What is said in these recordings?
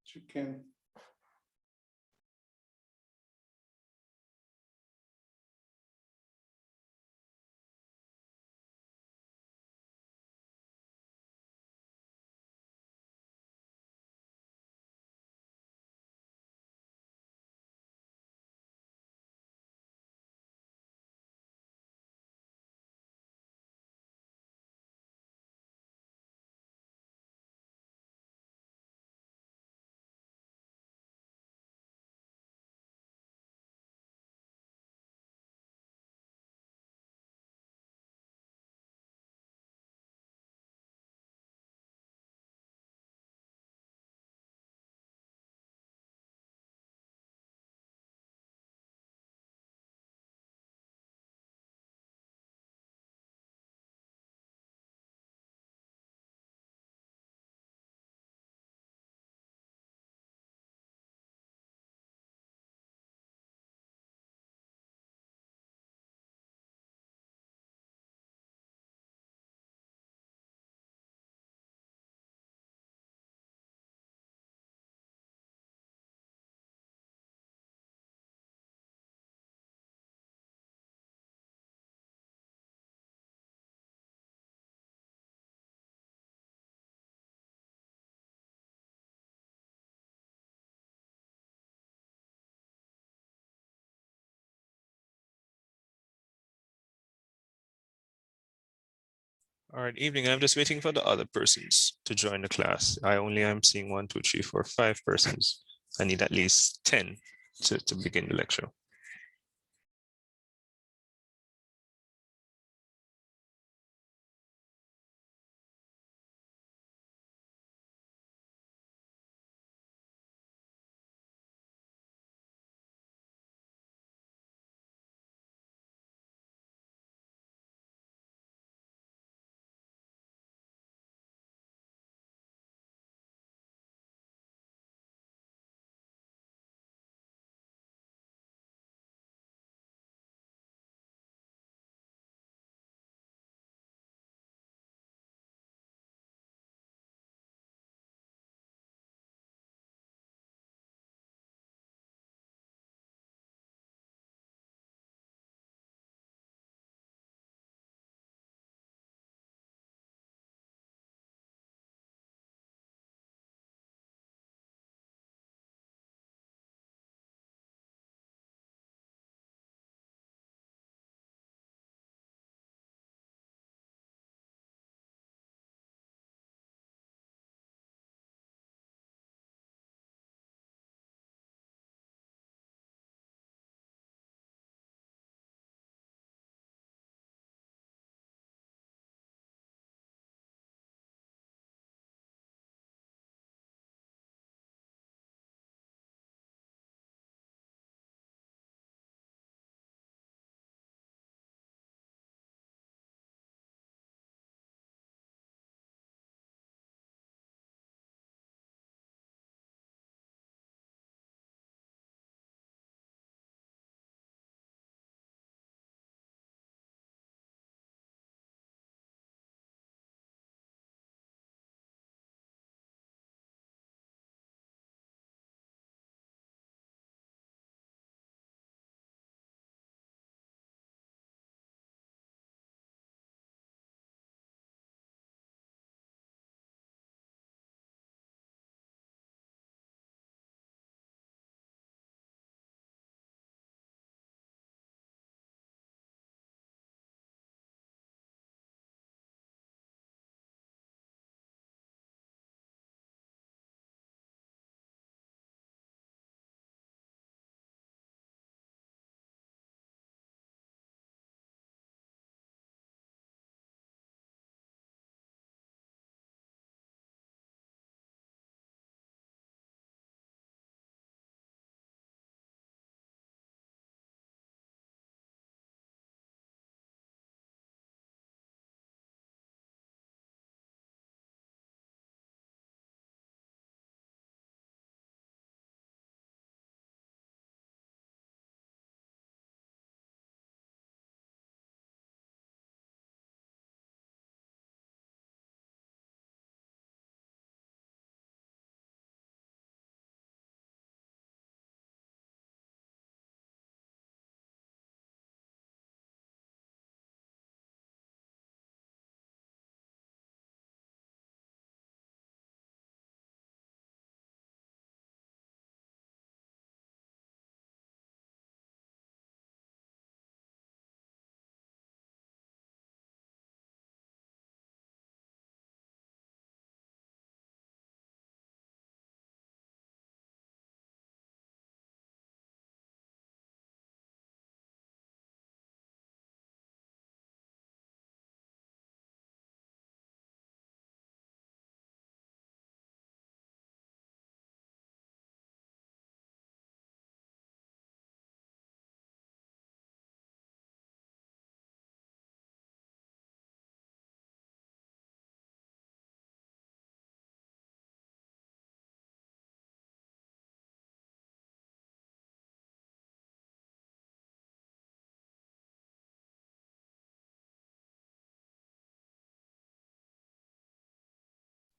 Chicken. All right, evening. I'm just waiting for the other persons to join the class. I only am seeing 1, 2, 3, 4, 5 persons. I need at least 10 to begin the lecture.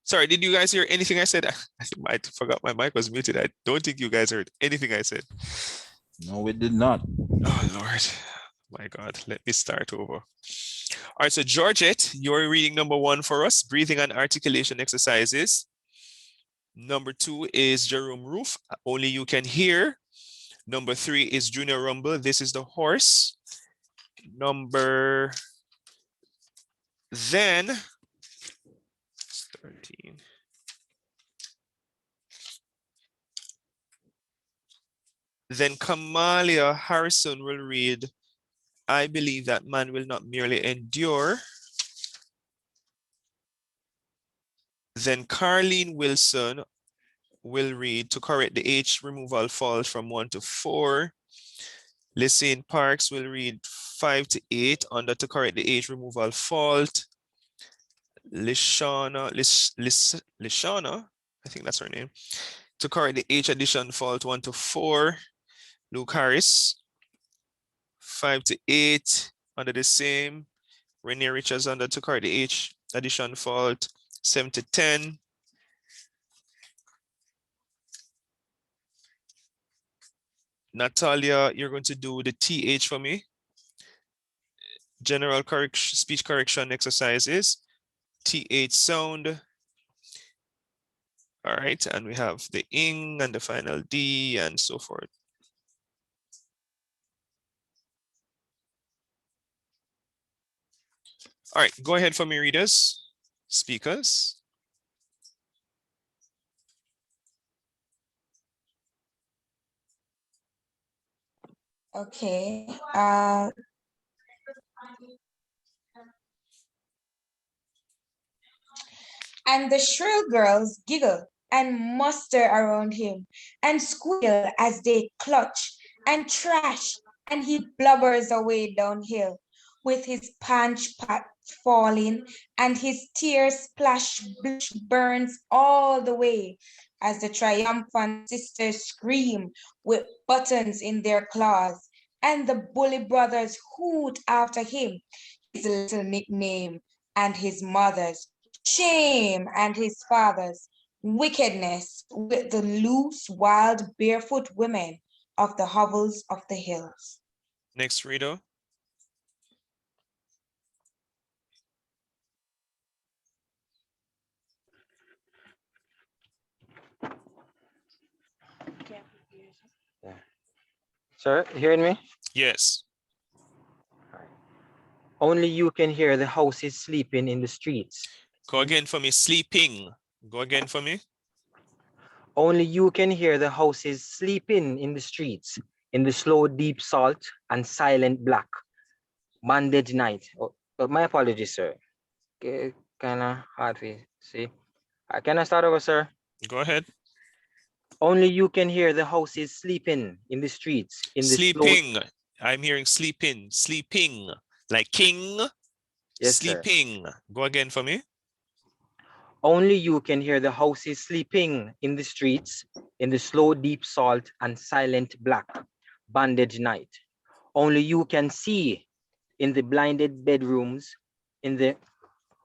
Sorry, did you guys hear anything I said? I forgot my mic was muted. I don't think you guys heard anything I said. No, we did not. Oh, Lord. My God, let me start over. All right, so Georgette, you're reading number 1 for us, breathing and articulation exercises. Number 2 is Jerome Roof, only you can hear. Number 3 is Junior Rumble, this is the horse. Then 13. Then Kamalia Harrison will read, I believe that man will not merely endure. Then Carlene Wilson will read, to correct the H removal fault from 1 to 4. Lysine Parks will read 5 to 8 under to correct the H removal fault. Lishana, I think that's her name, to correct the H addition fault 1 to 4. Luke Harris, 5 to 8 under the same. Renee Richards under to correct the H addition fault 7 to 10. Natalia, you're going to do the TH for me. General correction, speech correction exercises. TH sound. All right, and we have the ing and the final D and so forth. All right, go ahead for me, readers, speakers. Okay. And the shrill girls giggle and muster around him and squeal as they clutch and trash, and he blubbers away downhill with his punch pot falling and his tear splash blush burns all the way as the triumphant sisters scream with buttons in their claws, and the bully brothers hoot after him his little nickname and his mother's shame and his father's wickedness with the loose, wild, barefoot women of the hovels of the hills. Next reader. Sir, you hearing me? Yes. Only you can hear the houses sleeping in the streets. Go again for me, sleeping. Go again for me. Only you can hear the houses sleeping in the streets, in the slow, deep salt and silent black. Bandage night. Oh, my apologies, sir. Kind of hard to see. Can I start over, sir? Go ahead. Only you can hear the houses sleeping in the streets, in the slow. Sleeping. I'm hearing sleeping, sleeping, like king. Yes, sir. Sleeping. Go again for me. Only you can hear the houses sleeping in the streets, in the slow, deep salt and silent black bandage night. Only you can see in the blinded bedrooms, in the,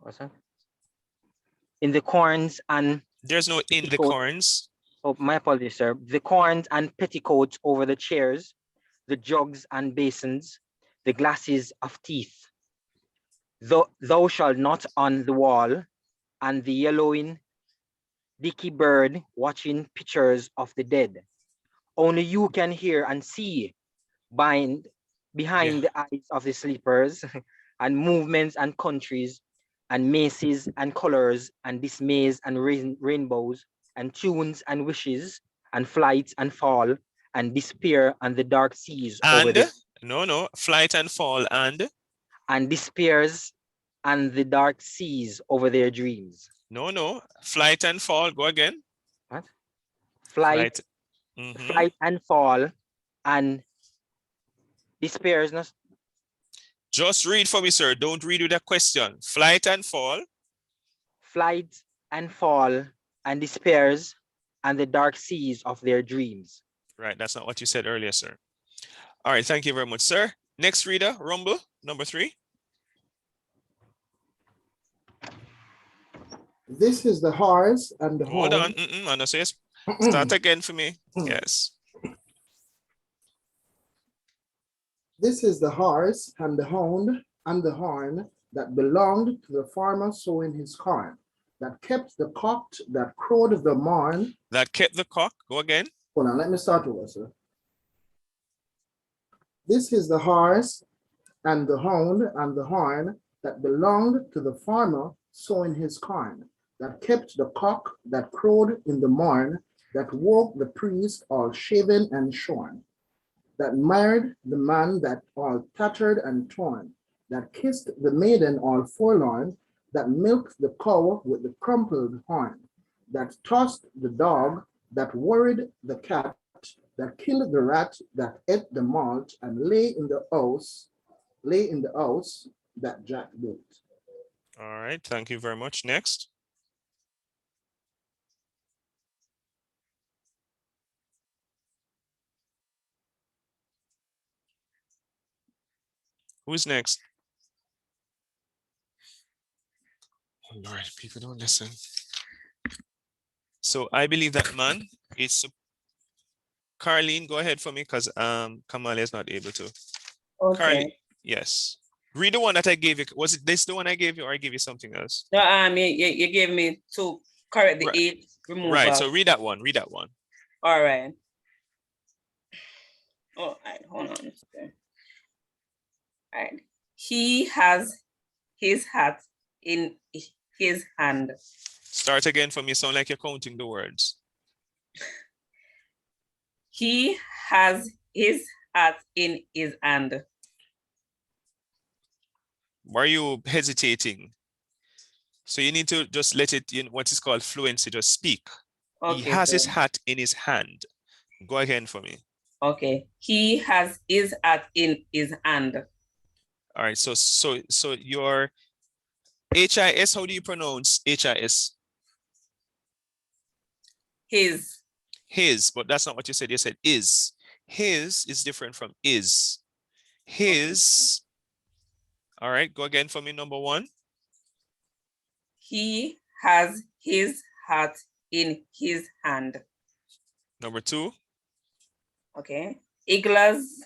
what's that? In the corns and There's no in the corns. Oh, my apologies, sir. The corns and petticoats over the chairs, the jugs and basins, the glasses of teeth. Thou shalt not on the wall, and the yellowing dicky bird watching pictures of the dead. Only you can hear and see behind the eyes of the sleepers and movements and countries and maces and colors and dismays and rainbows and tunes and wishes and flights and fall and despair and the dark seas over the no flight and fall and despairs and the dark seas over their dreams. No flight and fall. Go again. What? Flight and fall and despairs. No? Just read for me, sir. Don't read with a question. Flight and fall. Flight and fall and despairs and the dark seas of their dreams. Right, that's not what you said earlier, sir. All right, thank you very much, sir. Next reader, Rumble, number 3. This is the horse and the Hold on. hound. I know, so yes. Start again for me. Yes. This is the horse and the hound and the horn that belonged to the farmer sowing his corn, that kept the cock that crowed the morn. That kept the cock. Go again. Hold on, let me start over, sir. This is the horse and the hound and the horn that belonged to the farmer sowing his corn, that kept the cock that crowed in the morn, that woke the priest all shaven and shorn, that married the man that all tattered and torn, that kissed the maiden all forlorn, that milked the cow with the crumpled horn, that tossed the dog, that worried the cat, that killed the rat, that ate the malt, and lay in the house that Jack built. All right. Thank you very much. Next. Who's next? Oh, Lord, people don't listen. So I believe that man is Carlene. Go ahead for me because Kamala is not able to. Okay. Carlene, yes. Read the one that I gave you. Was it this the one I gave you, or I gave you something else? No, you gave me to correct the Right. 8 removal. Right. So read that one. Read that one. All right. Oh, all right, hold on. Okay. All right. He has his hat in his hand. Start again for me. Sound like you're counting the words. He has his hat in his hand. Why are you hesitating? So you need to just let it in what is called fluency, just speak. Okay, He has his sir. hat in his hand. Go again for me. Okay. He has his hat in his hand. All right. So your HIS, how do you pronounce HIS? His. His, but that's not what you said. You said is. His is different from is. His. All right. Go again for me. Number 1. He has his hat in his hand. Number 2. Okay. Agla's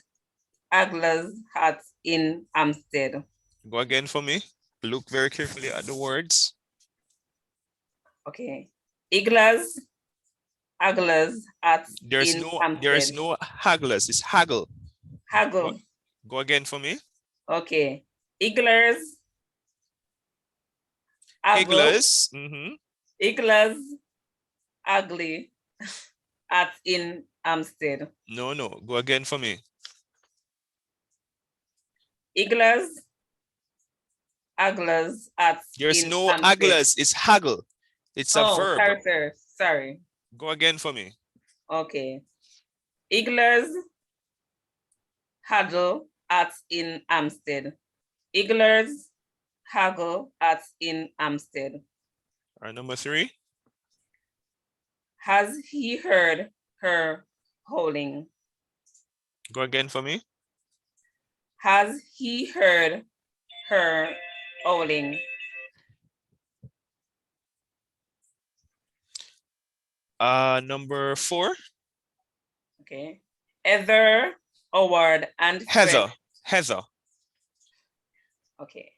hat in Amstead. Go again for me. Look very carefully at the words. Okay. Agla's hat There's in no Amstead. hagglers. It's haggle. Haggle. Go again for me. Okay. Igler's Higglers. ugly hat in Amstead. No. Go again for me. Igler's hat There's in no Amstead. hagglers. It's haggle. It's a verb. Sorry, sir. Sorry. Go again for me. Okay. Igler's haggle hat in Amstead. Igler's haggle hat in Amstead. All right, number 3. Has he heard her howling? Go again for me. Has he heard her howling? Number 4. Okay. Heather, Howard, and Fred. Heather. Okay.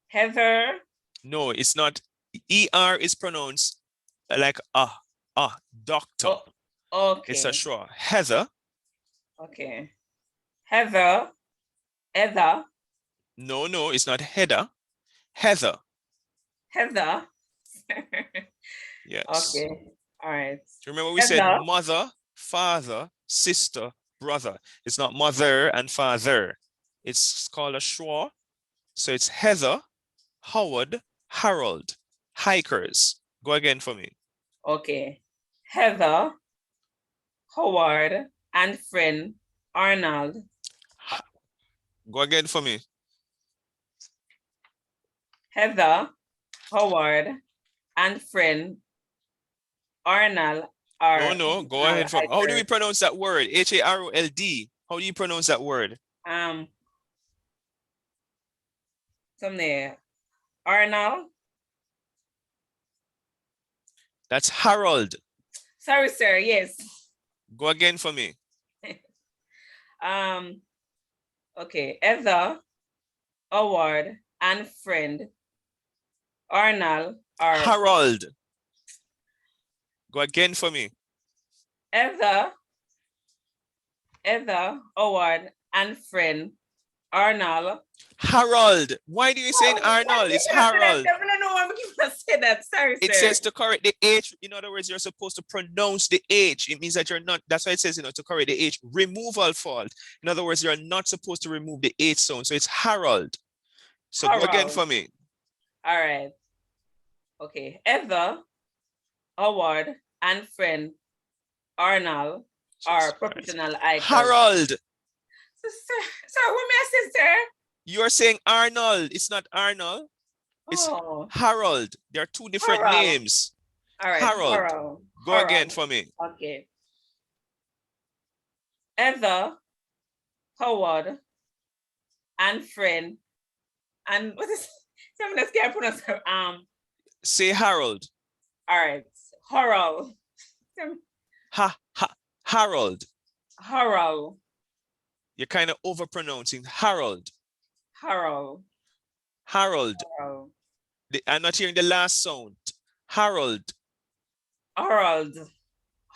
Heather. No, it's not. ER is pronounced like doctor. Oh, okay. It's a schwa. Heather. Okay. Heather. No, it's not Heather. Heather. Yes. Okay. All right. Remember we said mother, father, sister, brother. It's not mother and father. It's called a schwa. So it's Heather, Howard, Harold, hikers. Go again for me. Okay. Heather, Howard, and friend Arnold. Go again for me. Heather, Howard, and friend Arnold are. No. Go ahead for me. How do we pronounce that word? Harold. How do you pronounce that word? Some there. Arnold. That's Harold. Sorry, sir. Yes. Go again for me. Okay. Heather, Howard, and friend Arnold are Harold. Go again for me. Heather, Howard, and friend Arnold. Harold. Why do you saying Arnold? It's Harold. I don't know why I'm going to say that. Sorry, It sir. says to correct the H. In other words, you're supposed to pronounce the H. It means that you're not, that's why it says, to correct the H, removal fault. In other words, you're not supposed to remove the H sound. So it's Harold. So go again for me. All right. Okay. Heather, Howard, and friend Arnold are professional icons. Harold. Sir, what may I say, sir? You're saying Arnold. It's not Arnold. It's Harold. There are two different names. All right. Harold. Go again for me. Okay. Heather, Howard, and friend, and what is someone that's can't pronounce her Say Harold. All right. Harold. Harold. Harold. You're kind of overpronouncing Harold. Harold. Harold. Harold. I'm not hearing the last sound. Harold. Harold.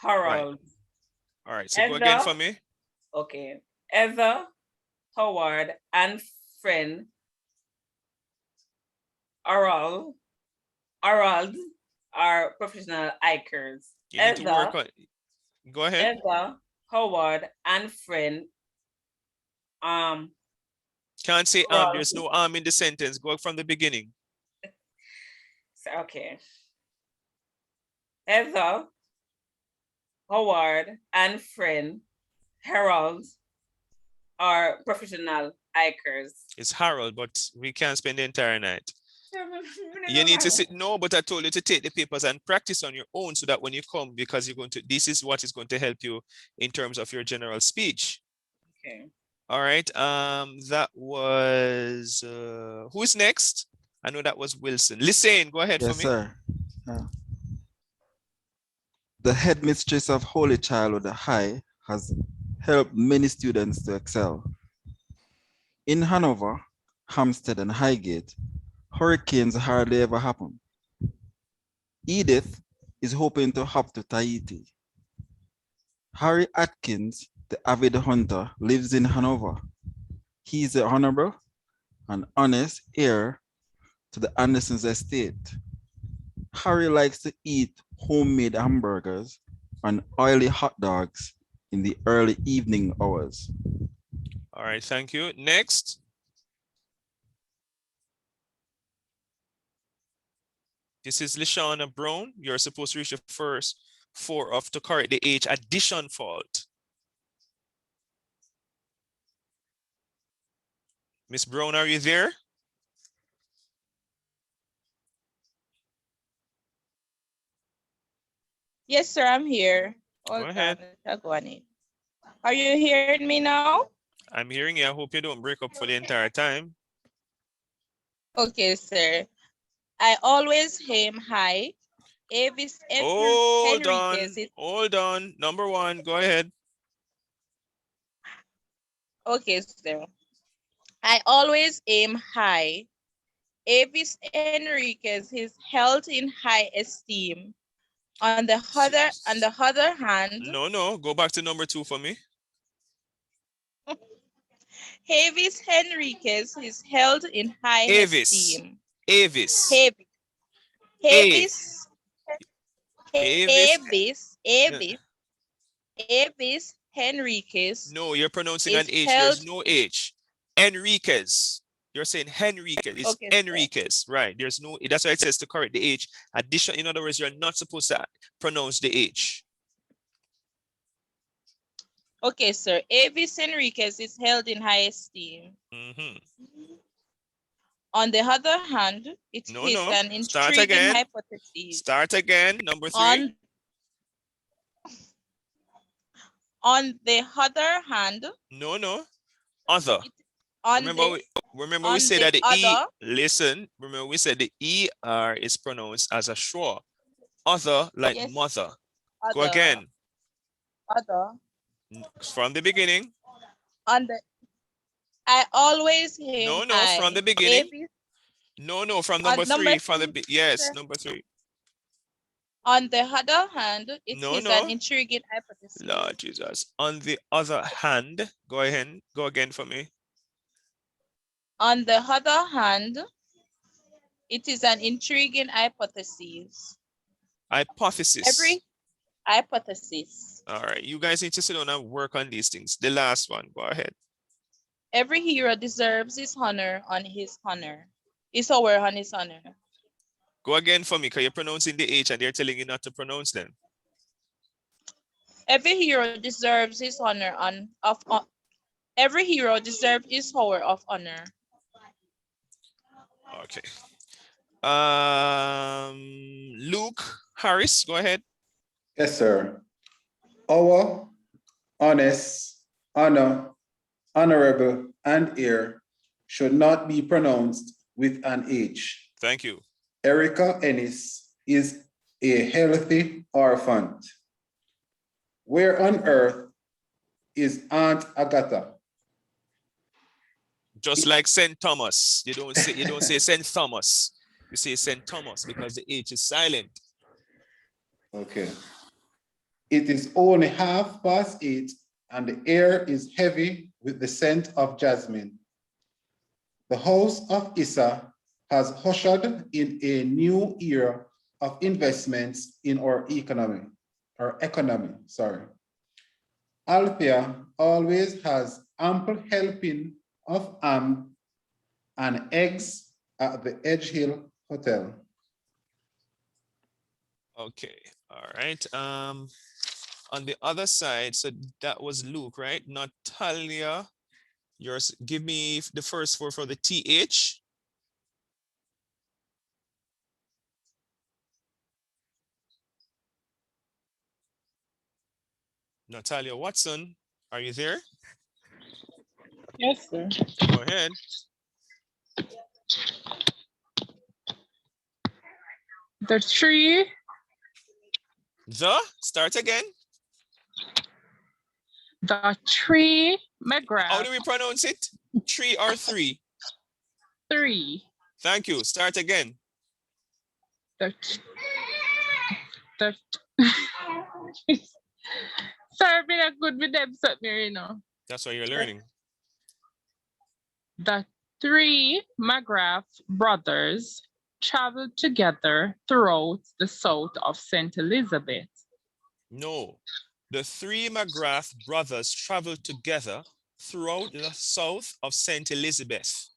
Harold. All right. So go again for me. Okay. Heather, Howard, and friend Harold are professional hikers. You need to work on. Go ahead. Heather, Howard, and friend. Can't say there's no in the sentence. Go from the beginning. Okay. Heather, Howard, and friend Harold are professional hikers. It's Harold, but we can't spend the entire night. You need to sit. No, but I told you to take the papers and practice on your own so that when you come, because you're going to, this is what is going to help you in terms of your general speech. Okay. All right. That was who's next? I know that was Wilson. Listen, go ahead for me. Yes, sir. The headmistress of Holy Child High has helped many students to excel. In Hanover, Hampstead, and Highgate, hurricanes hardly ever happen. Edith is hoping to hop to Tahiti. Harry Atkins, the avid hunter, lives in Hanover. He is the honorable and honest heir to the Anderson's estate. Harry likes to eat homemade hamburgers and oily hot dogs in the early evening hours. All right, thank you. Next. This is Lashana Brown. You're supposed to reach the first 4 of to correct the H addition fault. Miss Brown, are you there? Yes, sir, I'm here. Go ahead. Are you hearing me now? I'm hearing you. I hope you don't break up for the entire time. Okay, sir. I always aim high. Avis Hold on. Number 1, go ahead. Okay, sir. I always aim high. Avis Enriquez is held in high esteem. On the other hand, No, go back to number 2 for me. Avis Enriquez is held in high esteem. Avis Enriquez. No, you're pronouncing an H. There's no H. Enriquez. You're saying Henriquez. It's okay, Enriquez, right? There's no, that's why it says to correct the H. Addition, in other words, you're not supposed to pronounce the H. Okay, sir. Avis Enriquez is held in high esteem. On the other hand, it is an intriguing hypothesis. Start again, number 3. On the other hand. Other. Remember we said that the E, listen, remember we said the ER is pronounced as a schwa. other like Yes. mother. Go Other. again. Other. From the beginning. On the. I always aim No, high. from the beginning. Avis, No, from number three. From the yes, number 3. on the other hand, it No, is no. an intriguing hypothesis. Lord Jesus. On the other hand, go ahead. Go again for me. On the other hand, it is an intriguing hypothesis. Hypothesis. Every hypothesis. All right. You guys need to sit down and work on these things. The last one. Go ahead. Every hero deserves his honor on his honor. His hour on his honor. Go again for me because you're pronouncing the H and they're telling you not to pronounce them. Every hero deserves his honor every hero deserves his hour of honor. Okay. Luke Harris, go ahead. Yes, sir. Our, honest, honor, honorable, and heir should not be pronounced with an H. Thank you. Erica Ennis is a healthy orphan. Where on earth is Aunt Agatha? Just like St. Thomas. You don't say St. Thomas. You say St. Thomas because the H is silent. Okay. It is only 8:30 and the air is heavy with the scent of jasmine. The house of Issa has ushered in a new era of investments in our economy, Althea always has ample helping of ham and eggs at the Edge Hill Hotel. Okay, all right. On the other side, so that was Luke, right? Natalia, yours. Give me the first 4 for the TH. Natalia Watson, are you there? Yes, sir. Go ahead. The tree. Start again. The tree McGrath. How do we pronounce it? 3 or 3? 3. Thank you. Start again. The Sorry, been a good with them, you know. That's what you're learning. The 3 McGrath brothers traveled together throughout the south of St. Elizabeth. No, the 3 McGrath brothers traveled together throughout the south of St. Elizabeth.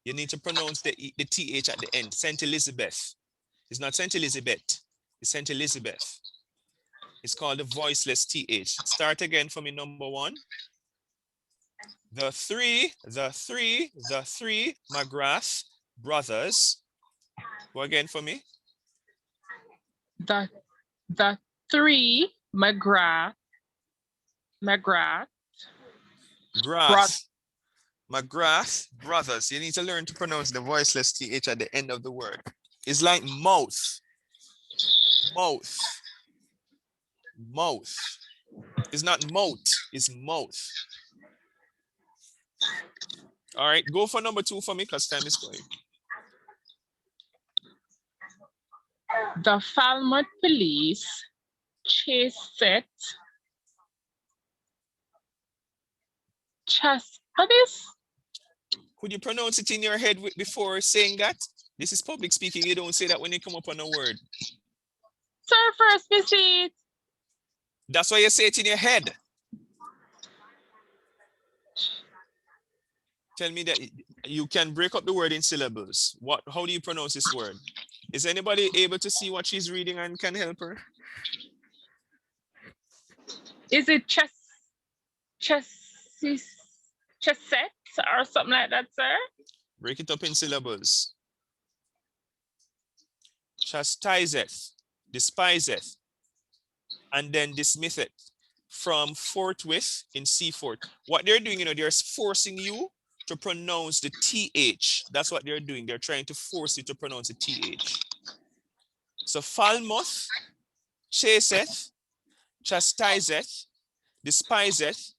You need to pronounce the TH at the end. St. Elizabeth. It's not St. Elizabeth. It's St. Elizabeth. It's called the voiceless TH. Start again for me, number 1. The three McGrath brothers. Go again for me. The 3 McGrath McGrath brothers. You need to learn to pronounce the voiceless TH at the end of the word. It's like mouth. Mouth. Mouth. It's not moat, it's mouth. All right, go for number 2 for me because time is going. The Falmouth police chased what is? Could you pronounce it in your head before saying that? This is public speaking. You don't say that when you come up on a word. Sir, first visit. That's why you say it in your head. Tell me that you can break up the word in syllables. How do you pronounce this word? Is anybody able to see what she's reading and can help her? Is it chesset or something like that, sir? Break it up in syllables. Chastiseth, despiseth, and then dismisseth. From forthwith in Seafort. What they're doing, they're forcing you to pronounce the TH. That's what they're doing. They're trying to force you to pronounce the TH. So Falmouth chaseth, chastiseth, despiseth,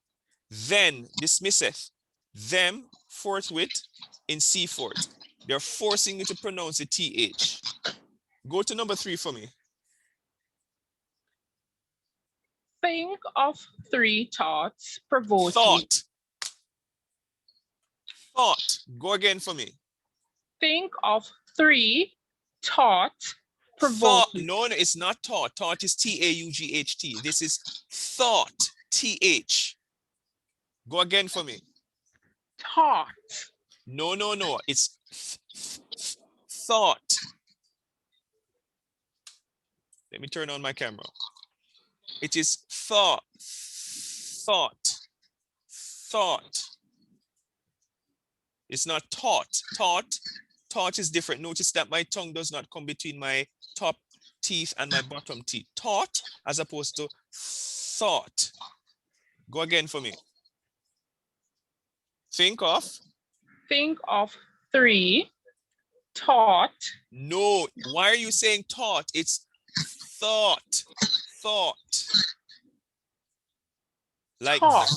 then dismisseth, them forthwith in Seafort. They're forcing you to pronounce the TH. Go to number 3 for me. Think of 3 thoughts provoking. Thought. Thought. Go again for me. Think of 3 thoughts Thought. provoking. No, it's not thought. Thought is TAUGHT. This is thought. TH. Go again for me. Thought. No. It's thought. Let me turn on my camera. It is thought. Thought. Thought. It's not taught. Taught is different. Notice that my tongue does not come between my top teeth and my bottom teeth. Taught as opposed to thought. Go again for me. Think of 3 thought. No, why are you saying thought? It's thought. Like Thought.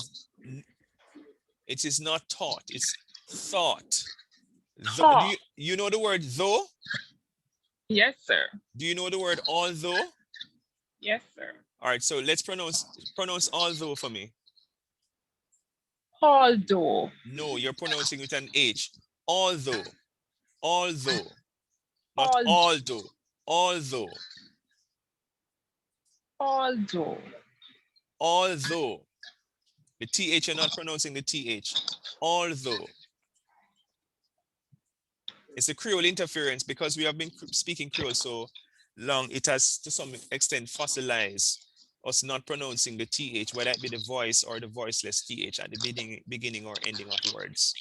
it is not taught, it's thought. Thought. Do you know the word though? Yes, sir. Do you know the word although? Yes, sir. All right, so let's pronounce although for me. Although. No, you're pronouncing with an H. Although. Not Although. although. Although. The TH, you're not pronouncing the TH. Although. It's a Creole interference because we have been speaking Creole so long, it has to some extent fossilized us not pronouncing the TH, whether it be the voice or the voiceless TH at the beginning or ending of words.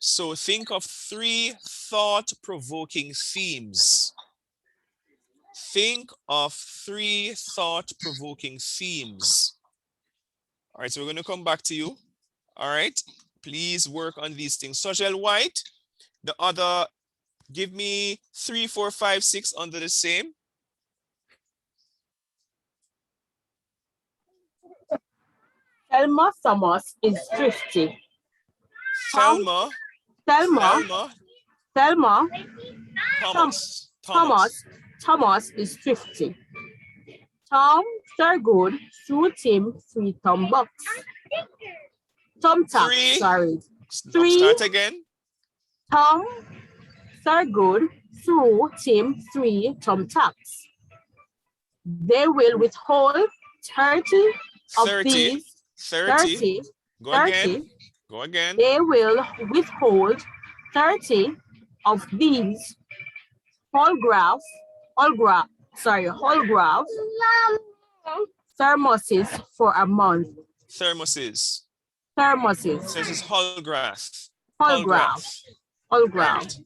So think of 3 thought-provoking themes. Think of 3 thought-provoking themes. All right, so we're going to come back to you. All right, please work on these things. Social White, the other, give me 3, 4, 5, 6 under the same. Thelma Thomas is thrifty. Thelma Thomas is thrifty. Tom Thurgood threw Tim 3 bucks. Tom Tax, 3. sorry. Start again. Tom Thurgood threw Tim 3 thumbtacks. They will withhold 30 of 30. these. 30. Go again. They will withhold 30 of these whole graph thermoses for a month. Thermoses. Thermoses. So this is holograph. Holograph. Right.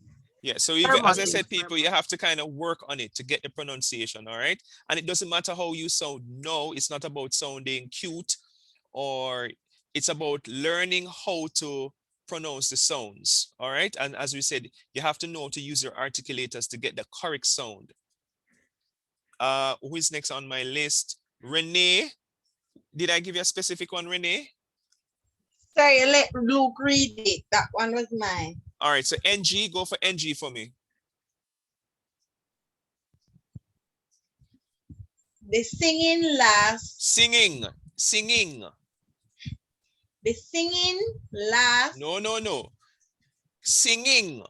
Yeah, so even, as I Thermoses. said, people, you have to kind of work on it to get the pronunciation, all right? And it doesn't matter how you sound. No, it's not about sounding cute, or it's about learning how to pronounce the sounds, all right? And as we said, you have to know to use your articulators to get the correct sound. Who is next on my list? Renee. Did I give you a specific one, Renee? Sorry, let Luke read it. That one was mine. All right, so NG, go for NG for me. The singing last. Singing. The singing last. No. Singing.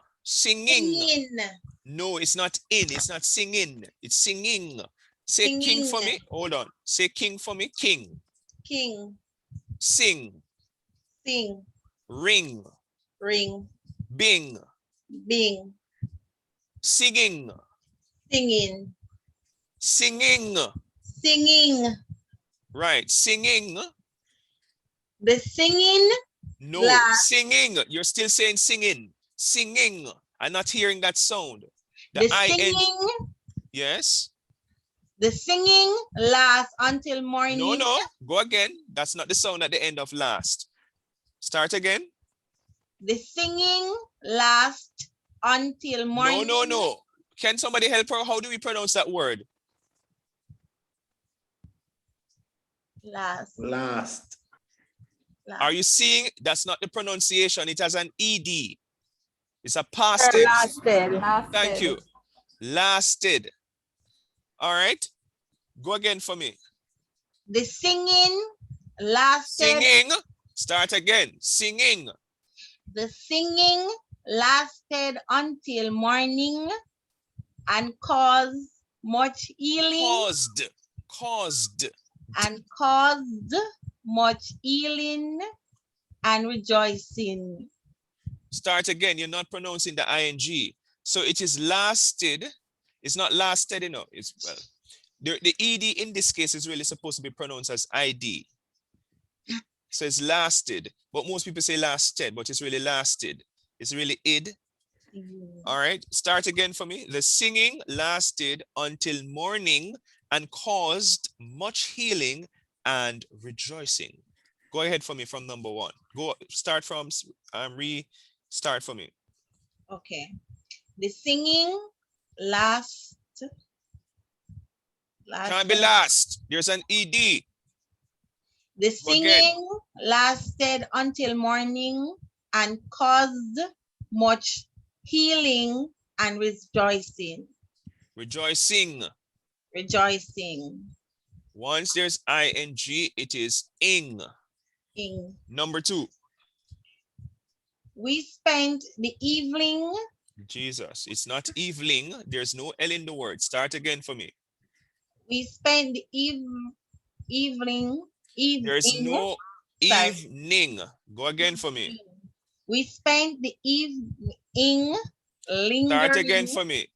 No, it's not in. It's not singing. It's singing. Say Singing. king for me. Hold on. Say king for me. King. King. Sing. Sing. Ring. Ring. Bing. Bing. Singing. Singing. Singing. Singing. Right. Singing. The singing. No. last. Singing. You're still saying singing. Singing. I'm not hearing that sound. The I-N. singing. Yes. The singing lasts until morning. No. Go again. That's not the sound at the end of last. Start again. The singing lasts until morning. No. Can somebody help her? How do we pronounce that word? Last. Last. Are you seeing? That's not the pronunciation. It has an ED. It's a past tense. Lasted. Thank you. Lasted. All right. Go again for me. The singing lasted. Singing. Start again. Singing. The singing lasted until morning and caused much healing. Caused. And caused much healing and rejoicing. Start again. You're not pronouncing the ing. So it is lasted. It's not lasted, you know. It's well. The ed in this case is really supposed to be pronounced as id. So it's lasted, but most people say lasted, but it's really lasted. It's really id. All right, start again for me. The singing lasted until morning and caused much healing and rejoicing. Go ahead for me from number 1. Go start from restart for me. Okay. The singing Can't be last. There's an ed. The singing lasted until morning and caused much healing and rejoicing. Rejoicing. Rejoicing. Once there's ing, it is ing. Ing. Number 2. We spent the evening. Jesus, it's not evening. There's no L in the word. Start again for me. We spent the evening. There's no evening. Go again for me. We spent the evening lingering. Start again for me.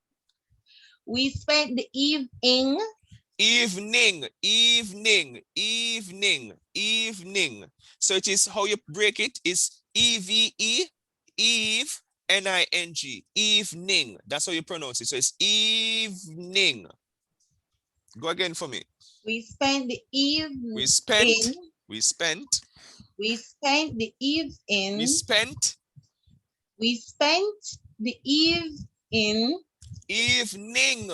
We spent the evening. Evening. So it is how you break it is eve, eve, ning, evening. That's how you pronounce it. So it's evening. Go again for me. We spent the evening. We spent the evening. Evening.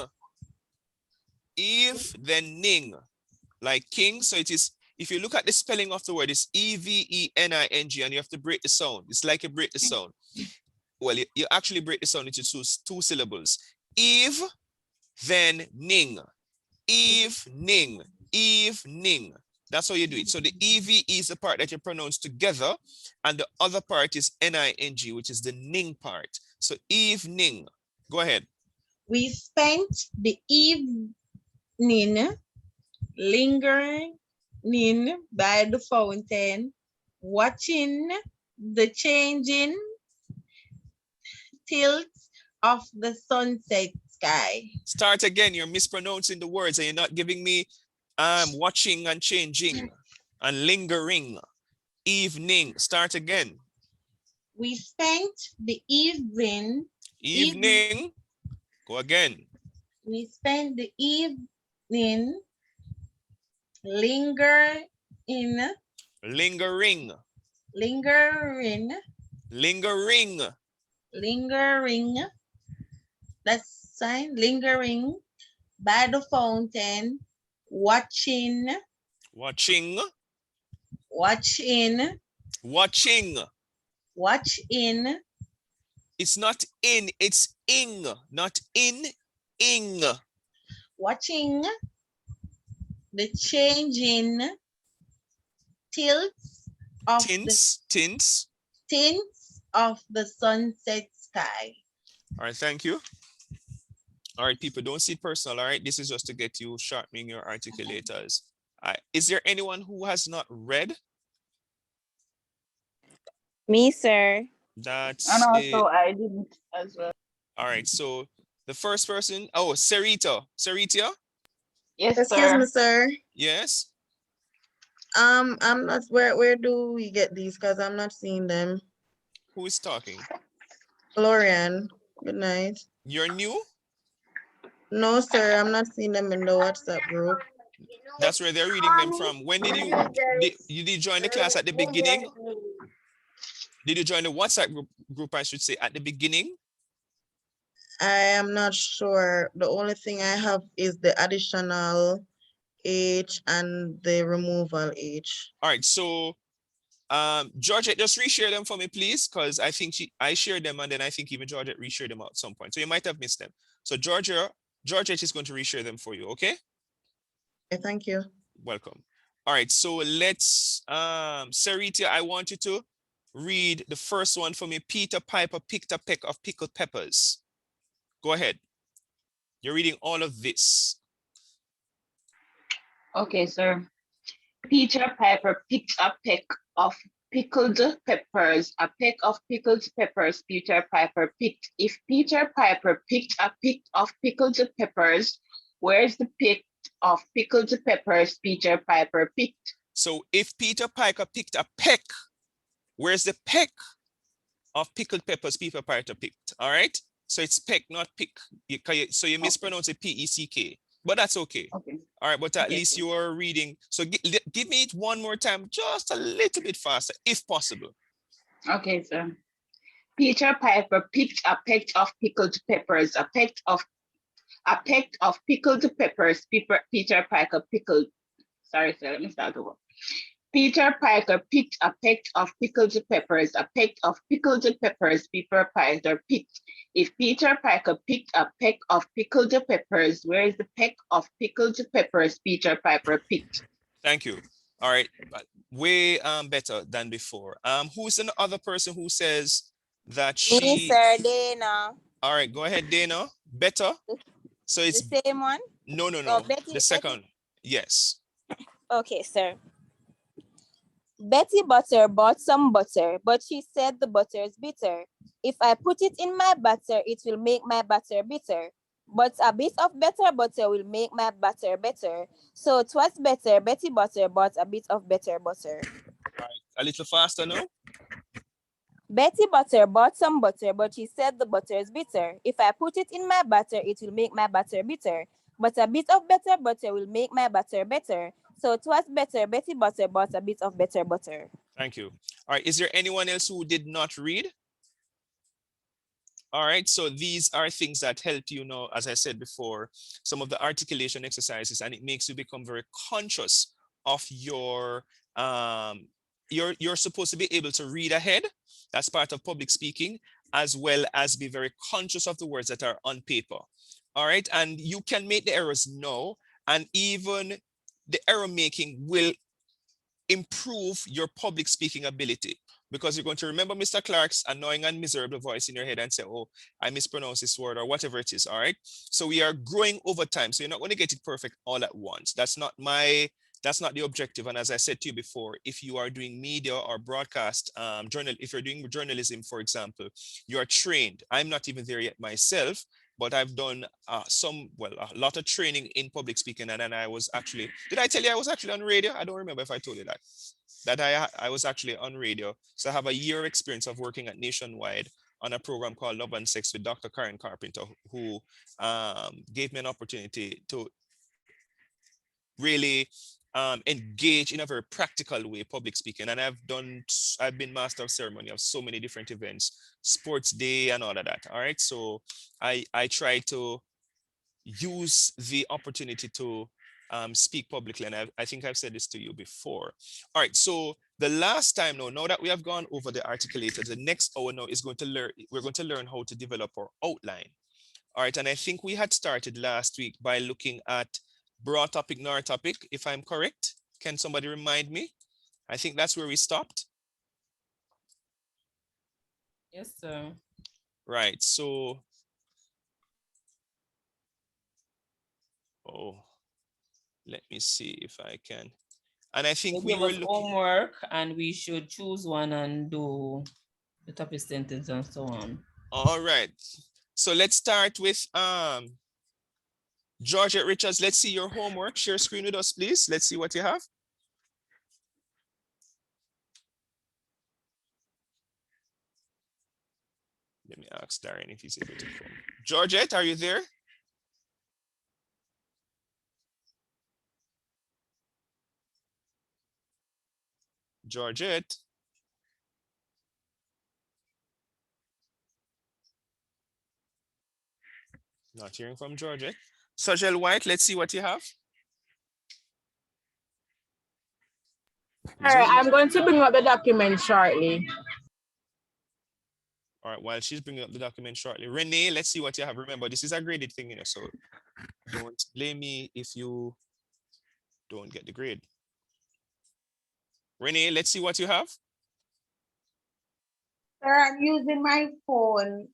Eve, then ning. Like king. So it is, if you look at the spelling of the word, it's evening, and you have to break the sound. It's like you break the sound. Well, you actually break the sound into two syllables. Eve, then ning. Evening. That's how you do it. So the EV is the part that you pronounce together, and the other part is NING, which is the ning part. So evening. Go ahead. We spent the evening lingering by the fountain, watching the changing tilts of the sunset sky. Start again. You're mispronouncing the words and you're not giving me watching and changing and lingering. Evening. Start again. We spent the evening. Go again. We spent the evening lingering. That's sign. Lingering by the fountain, watching. It's not in, it's ing, not in, ing. Watching the changing tilts of tints of the sunset sky. All right, thank you. All right, people, don't see personal. All right, this is just to get you sharpening your articulators. Is there anyone who has not read? Me, sir. That's and also I didn't as well. All right, so the first person, oh, Sarita. Yes, Excuse me, sir. Yes. I'm not. Where do we get these? Because I'm not seeing them. Who is talking? Florian. Good night. You're new? No, sir. I'm not seeing them in the WhatsApp group. That's where they're reading them from. When did you join the class at the beginning? Did you join the WhatsApp group, I should say, at the beginning? I am not sure. The only thing I have is the additional H and the removal H. All right, so Georgette, just reshare them for me, please, because I think I shared them and then I think even Georgette reshared them at some point. So you might have missed them. So Georgette is going to reshare them for you, okay? Okay, thank you. Welcome. All right, so let's, Sarita, I want you to read the first one for me. Peter Piper picked a peck of pickled peppers. Go ahead. You're reading all of this. Okay, sir. Peter Piper picked a peck of pickled peppers. A peck of pickled peppers Peter Piper picked. If Peter Piper picked a peck of pickled peppers, where's the peck of pickled peppers Peter Piper picked? So if Peter Piper picked a peck, where's the peck of pickled peppers Peter Piper picked? All right. So it's peck, not pick. So you mispronounce it P-E-C-K, but that's okay. Okay. All right, but at Okay, least sir. you are reading. So give me it one more time, just a little bit faster, if possible. Okay, sir. Peter Piper picked a peck of pickled peppers. A peck of pickled peppers Peter Piper pickled. Sorry, sir. Let me start over. Peter Piper picked a peck of pickled peppers. A peck of pickled peppers Peter Piper picked. If Peter Piper picked a peck of pickled peppers, where is the peck of pickled peppers Peter Piper picked? Thank you. All right, way better than before. Who's the other person who says that Me, she? sir, Dana. All right, go ahead, Dana. Better. So it's The same one? no. Oh, Betty, The second. Yes. Okay, sir. Betty Butter bought some butter, but she said the butter is bitter. If I put it in my batter, it will make my batter bitter. But a bit of better butter will make my batter better. So 'twas better Betty Butter bought a bit of better butter. All right, a little faster now. Betty Butter bought some butter, but she said the butter is bitter. If I put it in my batter, it will make my batter bitter. But a bit of better butter will make my batter better. So 'twas better Betty Butter bought a bit of better butter. Thank you. All right, is there anyone else who did not read? All right, so these are things that help you know, as I said before, some of the articulation exercises, and it makes you become very conscious of your, you're supposed to be able to read ahead. That's part of public speaking, as well as be very conscious of the words that are on paper. All right, and you can make the errors now, and even the error making will improve your public speaking ability, because you're going to remember Mr. Clark's annoying and miserable voice in your head and say, oh, I mispronounced this word or whatever it is. All right. So we are growing over time. So you're not going to get it perfect all at once. That's not the objective. And as I said to you before, if you are doing media or broadcast if you're doing journalism, for example, you are trained. I'm not even there yet myself, but I've done a lot of training in public speaking. And then I was actually, did I tell you I was actually on radio? I don't remember if I told you that I was actually on radio. So I have a year experience of working at Nationwide on a program called Love and Sex with Dr. Karen Carpenter, who gave me an opportunity to really engage in a very practical way public speaking. And I've been master of ceremony of so many different events, sports day and all of that. All right, so I try to use the opportunity to speak publicly, and I think I've said this to you before. All right, so the last time now that we have gone over the articulators, the next hour now is we're going to learn how to develop our outline. All right, and I think we had started last week by looking at broad topic, narrow topic, if I'm correct. Can somebody remind me? I think that's where we stopped. Yes, sir. Right, so, let me see if I can. And I think we give were us looking homework and we should choose one and do the topic sentence and so on. All right. So let's start with Georgette Richards. Let's see your homework. Share screen with us, please. Let's see what you have. Let me ask Darren if he's able to come. Georgette, are you there? Georgette. Not hearing from Georgette. Sajel White, let's see what you have. All right, I'm going to bring up the document shortly. All right, while she's bringing up the document shortly. Renee, let's see what you have. Remember, this is a graded thing, you know, so don't blame me if you don't get the grade. Renee, let's see what you have. Sir, I'm using my phone.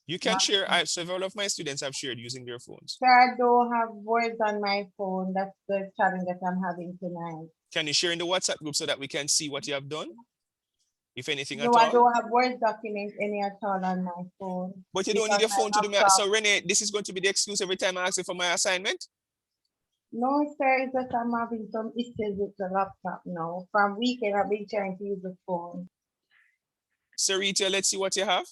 You can share. Several of my students have shared using their phones. Sir, I don't have words on my phone. That's the challenge that I'm having tonight. Can you share in the WhatsApp group so that we can see what you have done? If anything No, at all? I don't have Word documents any at all on my phone. But you don't need your phone to do me. So Renee, this is going to be the excuse every time I ask you for my assignment? No, sir, it's just I'm having some issues with the laptop now. From weekend, I've been trying to use the phone. Sarita, let's see what you have.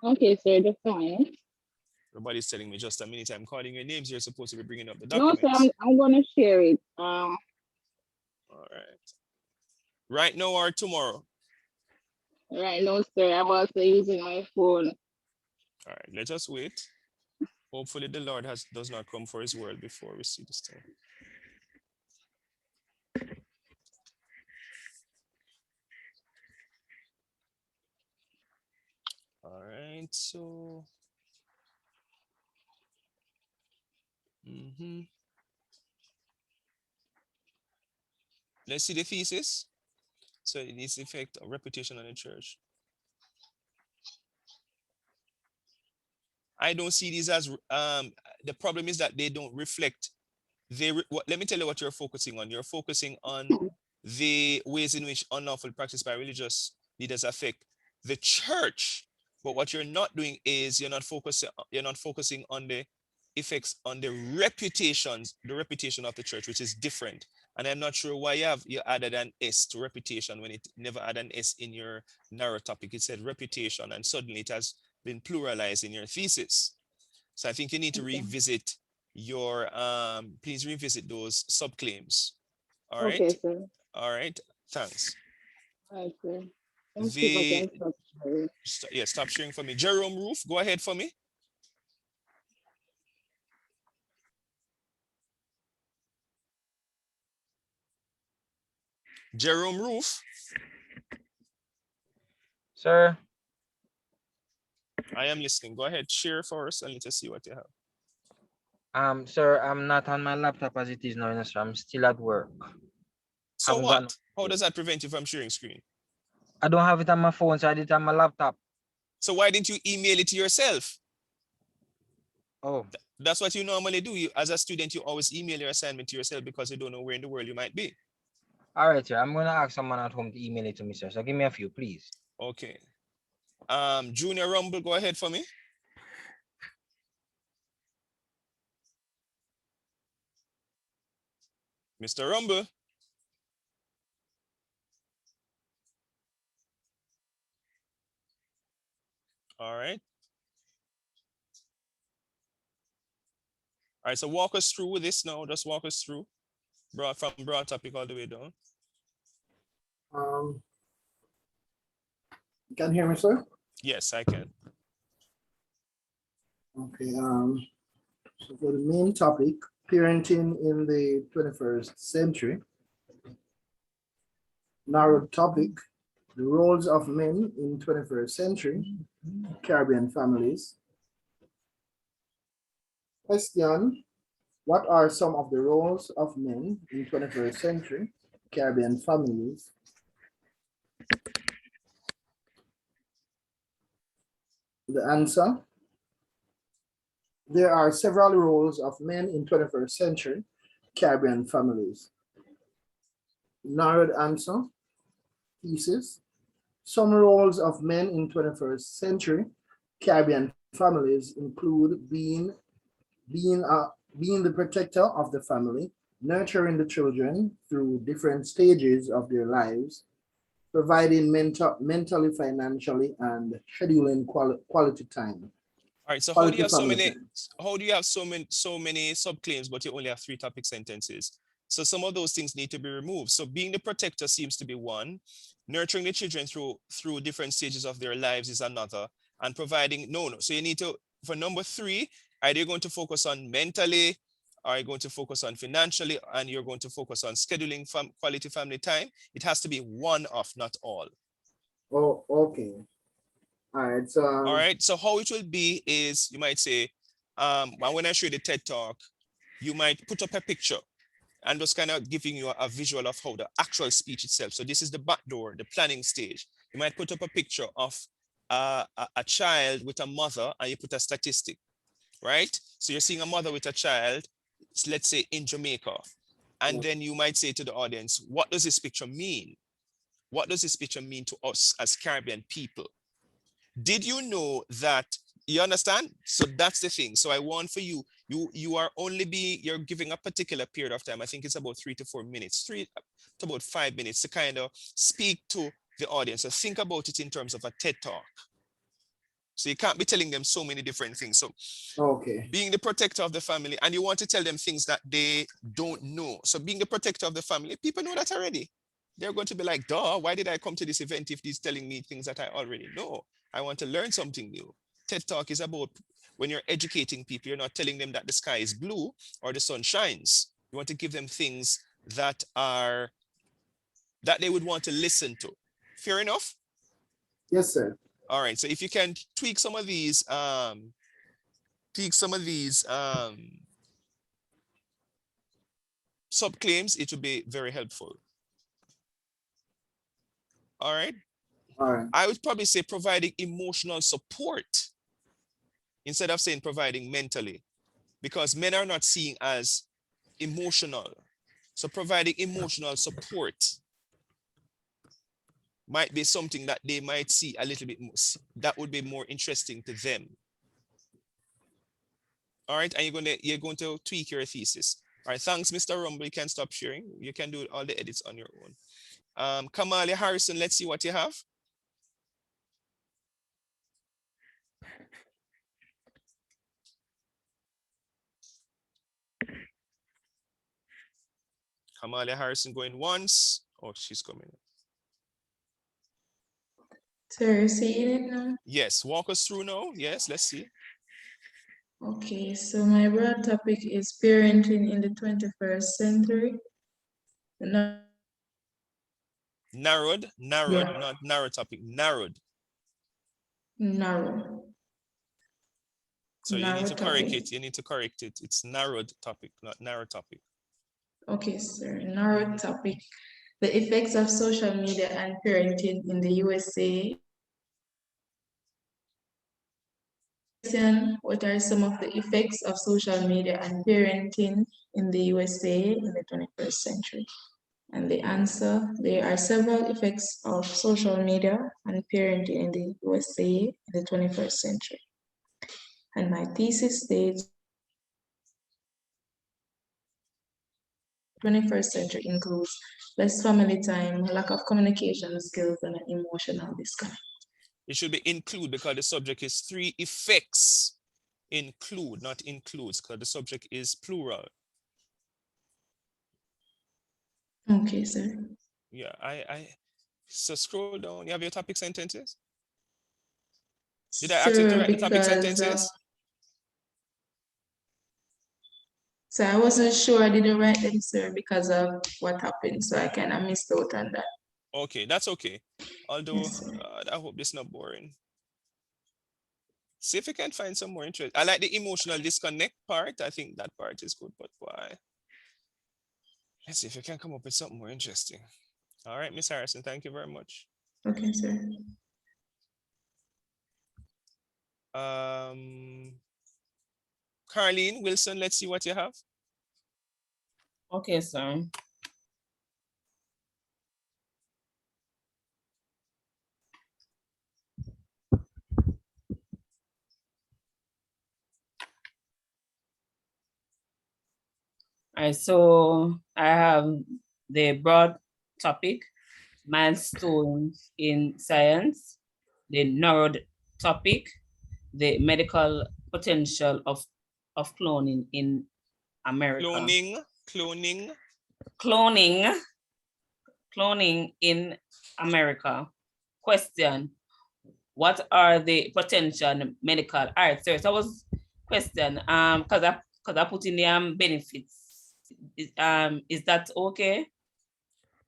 Okay, sir, that's fine. Everybody's telling me just a minute. I'm calling your names. You're supposed to be bringing up the No, documents. sir, I'm going to share it. All right. Right now or tomorrow? Right now, sir, I'm also using my phone. All right, let's just wait. Hopefully the Lord does not come for his word before we see this thing. All right, so. Let's see the thesis. So it needs effect of reputation on the church. I don't see these as, the problem is that they don't reflect. Let me tell you what you're focusing on. You're focusing on the ways in which unlawful practice by religious leaders affect the church. But what you're not doing is you're not focusing on the effects on the reputation of the church, which is different. And I'm not sure why you added an S to reputation when it never had an S in your narrow topic. It said reputation, and suddenly it has been pluralized in your thesis. So I think you need to revisit your, please revisit those subclaims. All right. Okay, sir. All right. Thanks. All right, sir. Stop sharing for me. Jerome Roof, go ahead for me. Jerome Roof. Sir. I am listening. Go ahead, share for us and let's see what you have. Sir, I'm not on my laptop as it is now, sir. I'm still at work. So what? How does that prevent you from sharing screen? I don't have it on my phone, so I did it on my laptop. So why didn't you email it to yourself? Oh. That's what you normally do. As a student, you always email your assignment to yourself because you don't know where in the world you might be. All right, sir. I'm going to ask someone at home to email it to me, sir. So give me a few, please. Okay. Junior Rumble, go ahead for me. Mr. Rumble. All right. All right, so walk us through with this now. Just walk us through from broad topic all the way down. You can hear me, sir? Yes, I can. Okay. So for the main topic, parenting in the 21st century. Narrowed topic, the roles of men in 21st century Caribbean families. Question, what are some of the roles of men in 21st century Caribbean families? The answer, there are several roles of men in 21st century Caribbean families. Narrowed answer, thesis, some roles of men in 21st century Caribbean families include being the protector of the family, nurturing the children through different stages of their lives, providing mentally, financially, and scheduling quality time. All right, so how do you have so many subclaims, but you only have 3 topic sentences? So some of those things need to be removed. So being the protector seems to be one, nurturing the children through different stages of their lives is another, and providing, so you need to, for number 3, are they going to focus on mentally are you going to focus on financially, and you're going to focus on scheduling quality family time? It has to be one of, not all. Oh, okay. All right. So, All right. So how it will be is, you might say, when I show you the TED Talk, you might put up a picture and just kind of giving you a visual of how the actual speech itself. So this is the back door, the planning stage. You might put up a picture of a child with a mother, and you put a statistic, right? So you're seeing a mother with a child, let's say in Jamaica. And then you might say to the audience, what does this picture mean? What does this picture mean to us as Caribbean people? Did you know that, you understand? So that's the thing. So I want for you, you are you're giving a particular period of time. I think it's about 3 to 4 minutes, 3 to about 5 minutes to kind of speak to the audience. So think about it in terms of a TED Talk. So you can't be telling them so many different things. So okay. being the protector of the family, and you want to tell them things that they don't know. So being the protector of the family, people know that already. They're going to be like, duh, why did I come to this event if he's telling me things that I already know? I want to learn something new. TED Talk is about, when you're educating people, you're not telling them that the sky is blue or the sun shines. You want to give them things that they would want to listen to. Fair enough? Yes, sir. All right. So if you can tweak some of these, subclaims, it would be very helpful. All right. All right. I would probably say providing emotional support instead of saying providing mentally, because men are not seen as emotional. So providing emotional support might be something that they might see a little bit more, that would be more interesting to them. All right, and you're going to tweak your thesis. All right, thanks, Mr. Rumble. You can stop sharing. You can do all the edits on your own. Kamali Harrison, let's see what you have. Kamali Harrison going once. Oh, she's coming. Sir, seeing it now? Yes, walk us through now. Yes, let's see. Okay, so my broad topic is parenting in the 21st century. Narrowed, Yeah. not narrow topic, narrowed. Narrow. So you Narrow need to correct topic. it. You need to correct it. It's narrowed topic, not narrow topic. Okay, sir. Narrow topic. The effects of social media and parenting in the USA. What are some of the effects of social media and parenting in the USA in the 21st century? And the answer, there are several effects of social media and parenting in the USA in the 21st century. And my thesis states 21st century includes less family time, lack of communication skills, and an emotional disconnect. It should be include, because the subject is 3 effects. Include, not includes, because the subject is plural. Okay, sir. Yeah, so scroll down. You have your topic sentences? Did I ask you to write the topic sentences? So I wasn't sure I didn't write them, sir, because of what happened. So I kind of missed out on that. Okay, that's okay. Although, Yes, I hope this is not boring. See if you can find some more interest. I like the emotional disconnect part. I think that part is good, but why? Let's see if you can come up with something more interesting. All right, Miss Harrison, thank you very much. Okay, sir. Carlene Wilson, let's see what you have. Okay, sir. All right, so I have the broad topic, milestones in science, the narrowed topic, the medical potential of cloning in America. Cloning in America. Question, what are the potential medical, all right, sir, so I was question, because because I put in the benefits. Is that okay?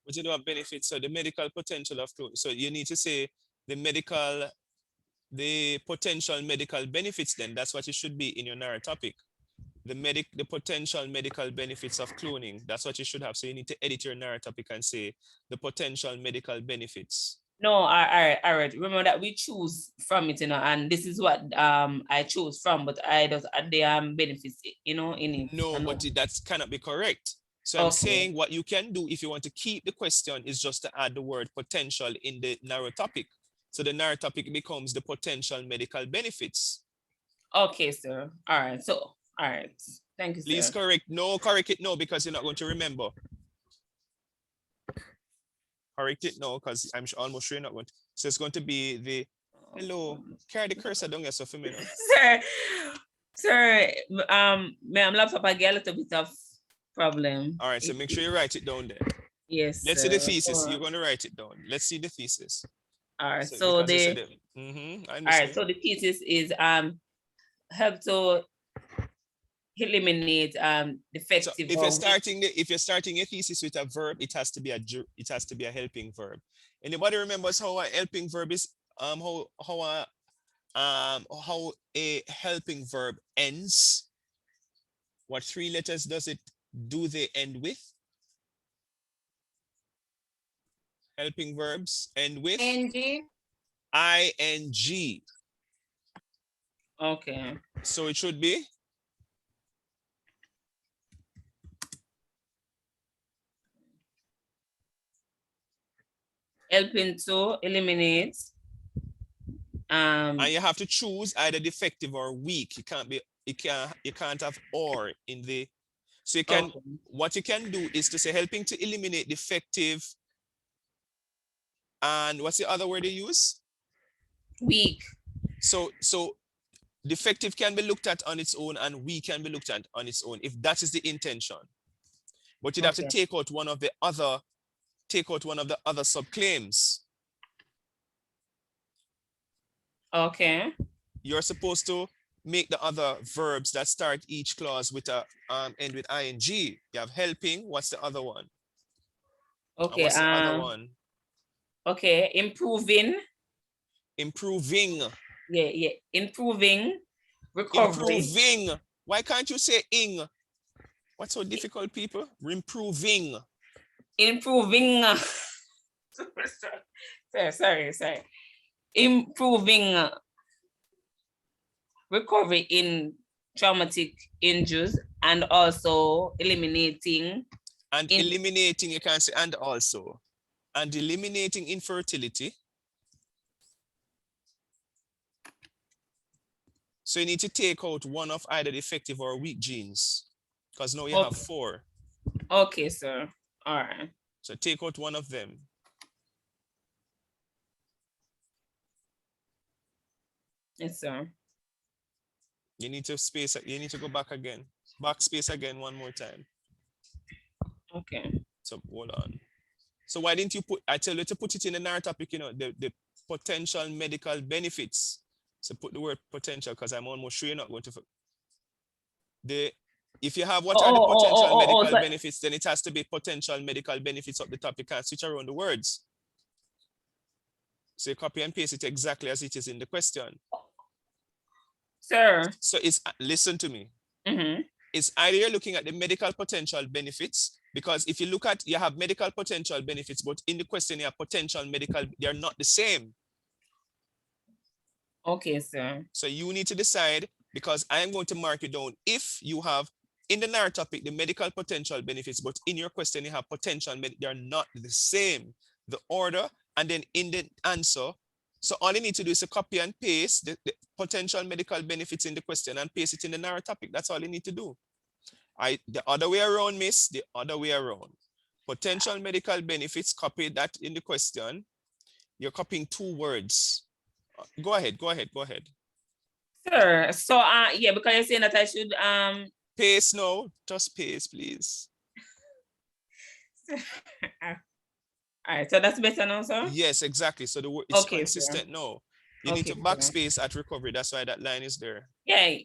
What you do have benefits? So the medical potential of cloning. So you need to say the potential medical benefits. Then that's what it should be in your narrative topic. The potential medical benefits of cloning. That's what you should have. So you need to edit your narrative topic and say the potential medical benefits. No, all right. Remember that we choose from it, and this is what I chose from, but I just add the benefits, in it. No, but that cannot be correct. So I'm saying what you can do if you want to keep the question is just to add the word potential in the narrow topic. So the narrow topic becomes the potential medical benefits. Okay, sir. All right. So, all right. Thank you, sir. Please correct it no, because you're not going to remember. Correct it no, because I'm almost sure you're not going to. So it's going to be the, hello, carry the cursor down here so for me. Sir, ma'am, laptop I get a little bit of problem. All right, so make sure you write it down there. Yes. Let's see the thesis. You're going to write it down. Let's see the thesis. All right. So All right. So the thesis is help to eliminate defective. So if you're starting a thesis with a verb, it has to be a helping verb. Anybody remembers how a helping verb is? How a helping verb ends? What 3 letters do they end with? Helping verbs end with ing. ing. Okay. So it should be helping to eliminate. And you have to choose either defective or weak. You can't have or in the. So you can. Okay. What you can do is to say helping to eliminate defective. And what's the other word they use? Weak. So defective can be looked at on its own and weak can be looked at on its own if that is the intention. But you'd have to take out one of the other subclaims. Okay. You're supposed to make the other verbs that start each clause with a end with ing. You have helping. What's the other one? Okay. What's the other one? Okay, improving. Yeah. Improving. Recovery. Improving. Why can't you say ing? What's so difficult, people? Improving. Improving. Sorry. Improving recovery in traumatic injuries and also eliminating. Eliminating, you can't say and also. And eliminating infertility. So you need to take out one of either defective or weak genes because now you have 4. Okay, sir. All right. So take out one of them. Yes, sir. You need to go back again. Backspace again one more time. Okay. So hold on. So why didn't you I tell you to put it in the narrative topic, the potential medical benefits. So put the word potential because I'm almost sure you're not going to. If you have what are the potential medical benefits, then it has to be potential medical benefits up the top. You can't switch around the words. So you copy and paste it exactly as it is in the question. Sir. So listen to me. Mm-hmm. It's either you're looking at the medical potential benefits, because if you have medical potential benefits, but in the question you have potential medical, they're not the same. Okay, sir. So you need to decide, because I'm going to mark it down. If you have in the narrative topic the medical potential benefits, but in your question you have potential, they're not the same. The order and then in the answer. So all you need to do is to copy and paste the potential medical benefits in the question and paste it in the narrative topic. That's all you need to do. The other way around, miss, the other way around. Potential medical benefits, copy that in the question. You're copying 2 words. Go ahead. Sir, so yeah, because you're saying that I should paste now. Just paste, please. All right, so that's better now, sir? Yes, exactly. So the word is consistent now. You need to backspace at recovery. That's why that line is there. Yeah,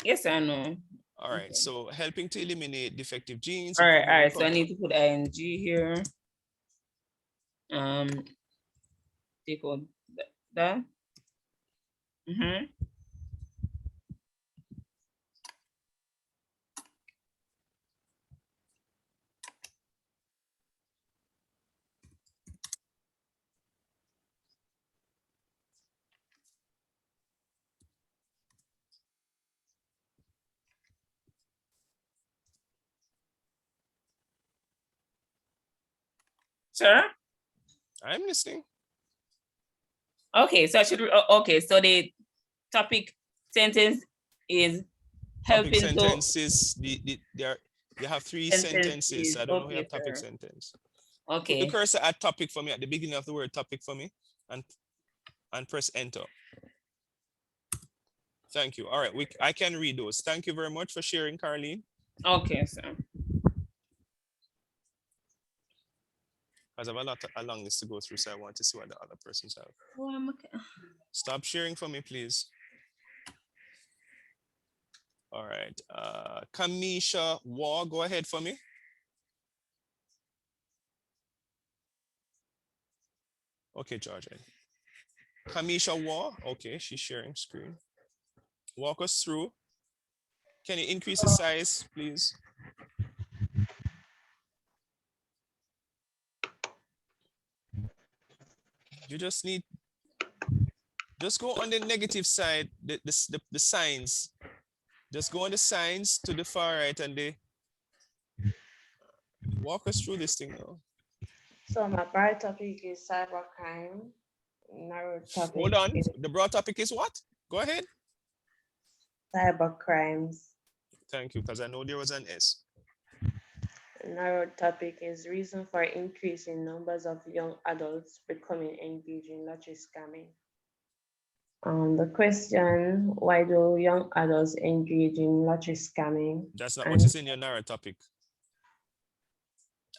yes, I know. All right, so helping to eliminate defective genes. All right, so I need to put ing here. Take out that. Sir? I'm listening. Okay, so I should, okay, so the topic sentence is Topic helping to. sentences, you have three sentences. I don't know if you have topic sir. sentence. Okay. Put the cursor at topic for me at the beginning of the word topic for me and press enter. Thank you. All right, I can read those. Thank you very much for sharing, Carlene. Okay, sir. Because I have a long list to go through, so I want to see what the other persons have. Oh, okay. Stop sharing for me, please. All right. Kamisha Waugh, go ahead for me. Okay, Georgia. Kamisha Waugh. Okay, she's sharing screen. Walk us through. Can you increase the size, please? You just go on the negative side, the signs. Just go on the signs to the far right and walk us through this thing now. So my broad topic is cybercrime. Narrow topic. Hold on. is The broad topic is what? Go ahead. cybercrimes. Thank you, because I know there was an S. Narrow topic is reason for increase in numbers of young adults becoming engaged in lottery scamming. The question, why do young adults engage in lottery scamming? That's not what is in your narrow topic.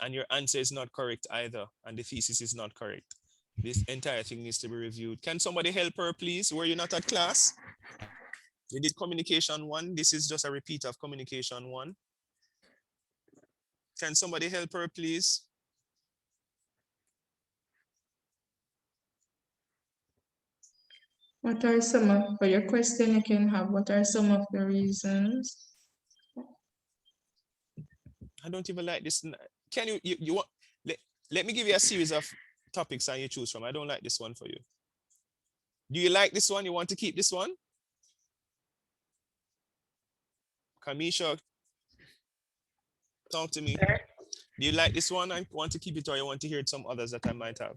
And your answer is not correct either. And the thesis is not correct. This entire thing needs to be reviewed. Can somebody help her, please? Were you not at class? You did communication 1. This is just a repeat of communication 1. Can somebody help her, please? What are some of, for your question you can have, what are some of the reasons? I don't even like this. Can you want, let me give you a series of topics and you choose from. I don't like this one for you. Do you like this one? You want to keep this one? Kamisha, talk to me. Do you like this one? I want to keep it, or you want to hear some others that I might have?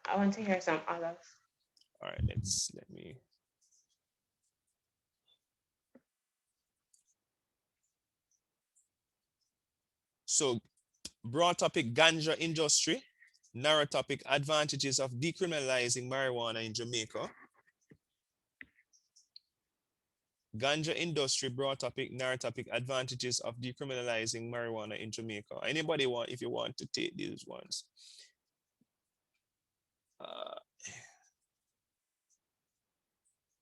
I want to hear some others. All right, let me. So, broad topic, ganja industry. Narrow topic, advantages of decriminalizing marijuana in Jamaica. Ganja industry, broad topic, narrow topic, advantages of decriminalizing marijuana in Jamaica. Anybody want, if you want to take these ones.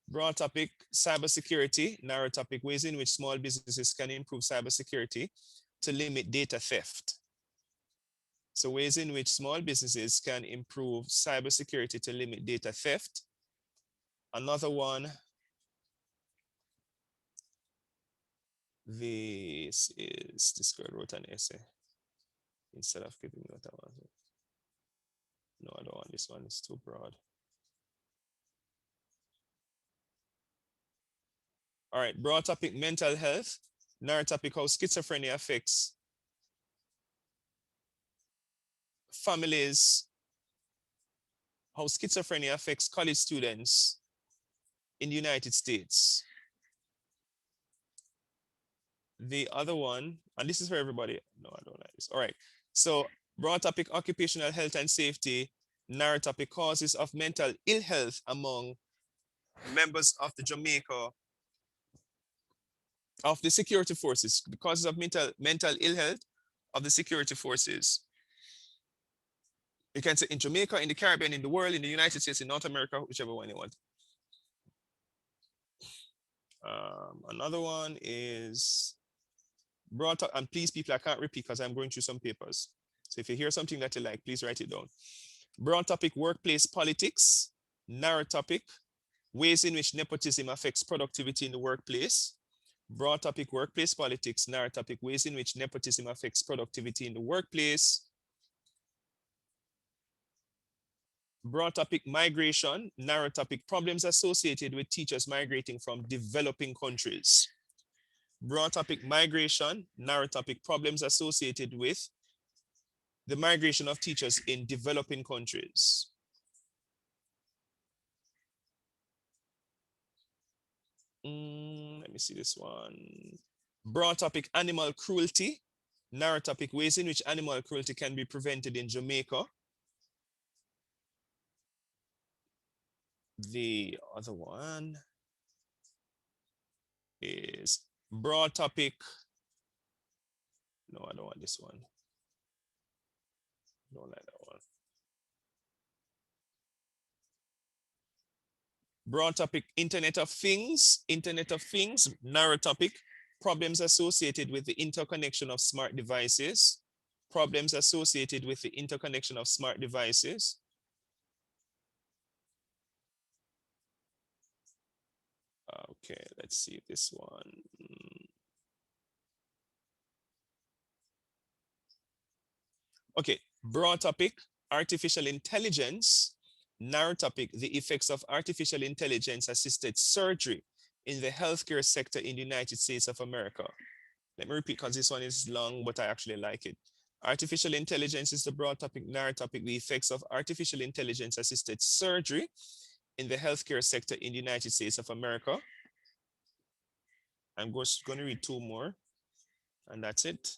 Broad topic, cybersecurity. Narrow topic, ways in which small businesses can improve cybersecurity to limit data theft. So ways in which small businesses can improve cybersecurity to limit data theft. Another one, this girl wrote an essay instead of giving me what I wanted. No, I don't want this one, it's too broad. All right, broad topic, mental health. Narrow topic, how schizophrenia affects families, how schizophrenia affects college students in the United States. The other one, and this is for everybody. No, I don't like this. All right. So broad topic, occupational health and safety. Narrow topic, causes of mental ill health among members of the Jamaica, of the security forces. The causes of mental ill health of the security forces. You can say in Jamaica, in the Caribbean, in the world, in the United States, in North America, whichever one you want. Another one is brought up, and please people, I can't repeat because I'm going through some papers. So if you hear something that you like, please write it down. Broad topic, workplace politics. Narrow topic, ways in which nepotism affects productivity in the workplace. Broad topic, workplace politics. Narrow topic, ways in which nepotism affects productivity in the workplace. Broad topic, migration. Narrow topic, problems associated with teachers migrating from developing countries. Broad topic, migration. Narrow topic, problems associated with the migration of teachers in developing countries. Let me see this one. Broad topic, animal cruelty. Narrow topic, ways in which animal cruelty can be prevented in Jamaica. The other one is broad topic. No, I don't want this one. Don't like that one. Broad topic, Internet of Things. Internet of Things. Narrow topic, problems associated with the interconnection of smart devices. Problems associated with the interconnection of smart devices. Okay, let's see this one. Okay, broad topic, artificial intelligence. Narrow topic, the effects of artificial intelligence assisted surgery in the healthcare sector in the United States of America. Let me repeat because this one is long, but I actually like it. Artificial intelligence is the broad topic. Narrow topic, the effects of artificial intelligence assisted surgery in the healthcare sector in the United States of America. I'm just going to read two more, and that's it.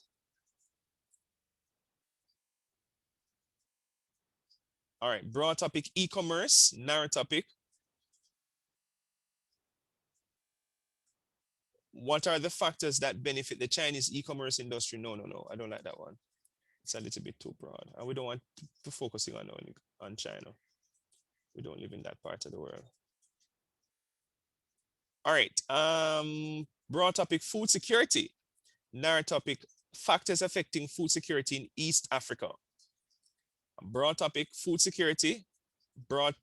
All right, broad topic, e-commerce. Narrow topic, what are the factors that benefit the Chinese e-commerce industry? No, I don't like that one. It's a little bit too broad, and we don't want to focusing on China. We don't live in that part of the world. All right, broad topic, food security. Narrow topic, factors affecting food security in East Africa. Broad topic, food security.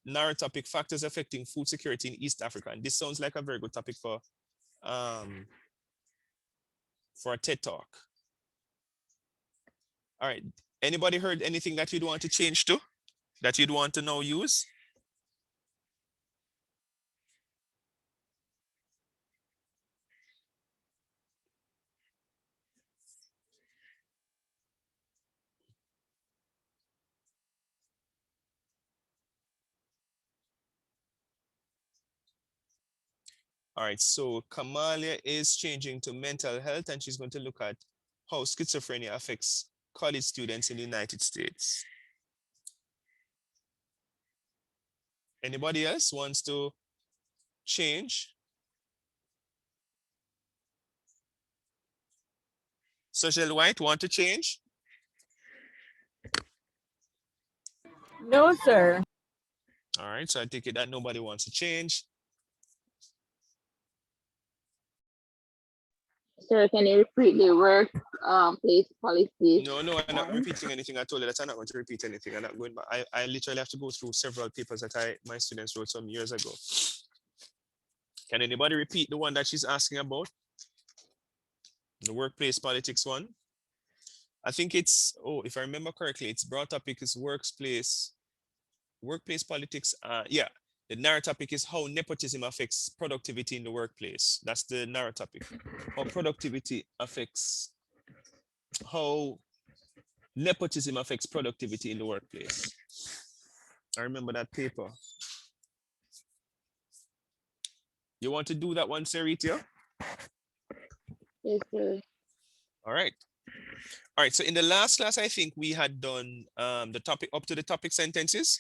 Narrow topic, factors affecting food security in East Africa. And this sounds like a very good topic for a TED Talk. All right, anybody heard anything that you'd want to change to, that you'd want to now use? All right, so Kamalia is changing to mental health, and she's going to look at how schizophrenia affects college students in the United States. Anybody else wants to change? Social White, want to change? No, sir. All right, so I take it that nobody wants to change. Sir, can you repeat the workplace policy? No, I'm not repeating anything. I told you that I'm not going to repeat anything. I'm not going back. I literally have to go through several papers that my students wrote some years ago. Can anybody repeat the one that she's asking about? The workplace politics one? I think it's, if I remember correctly, it's broad topic is workplace politics. Yeah, the narrow topic is how nepotism affects productivity in the workplace. That's the narrow topic. How nepotism affects productivity in the workplace. I remember that paper. You want to do that one, Sarita? Yes, sir. All right. All right, so in the last class, I think we had done the topic up to the topic sentences.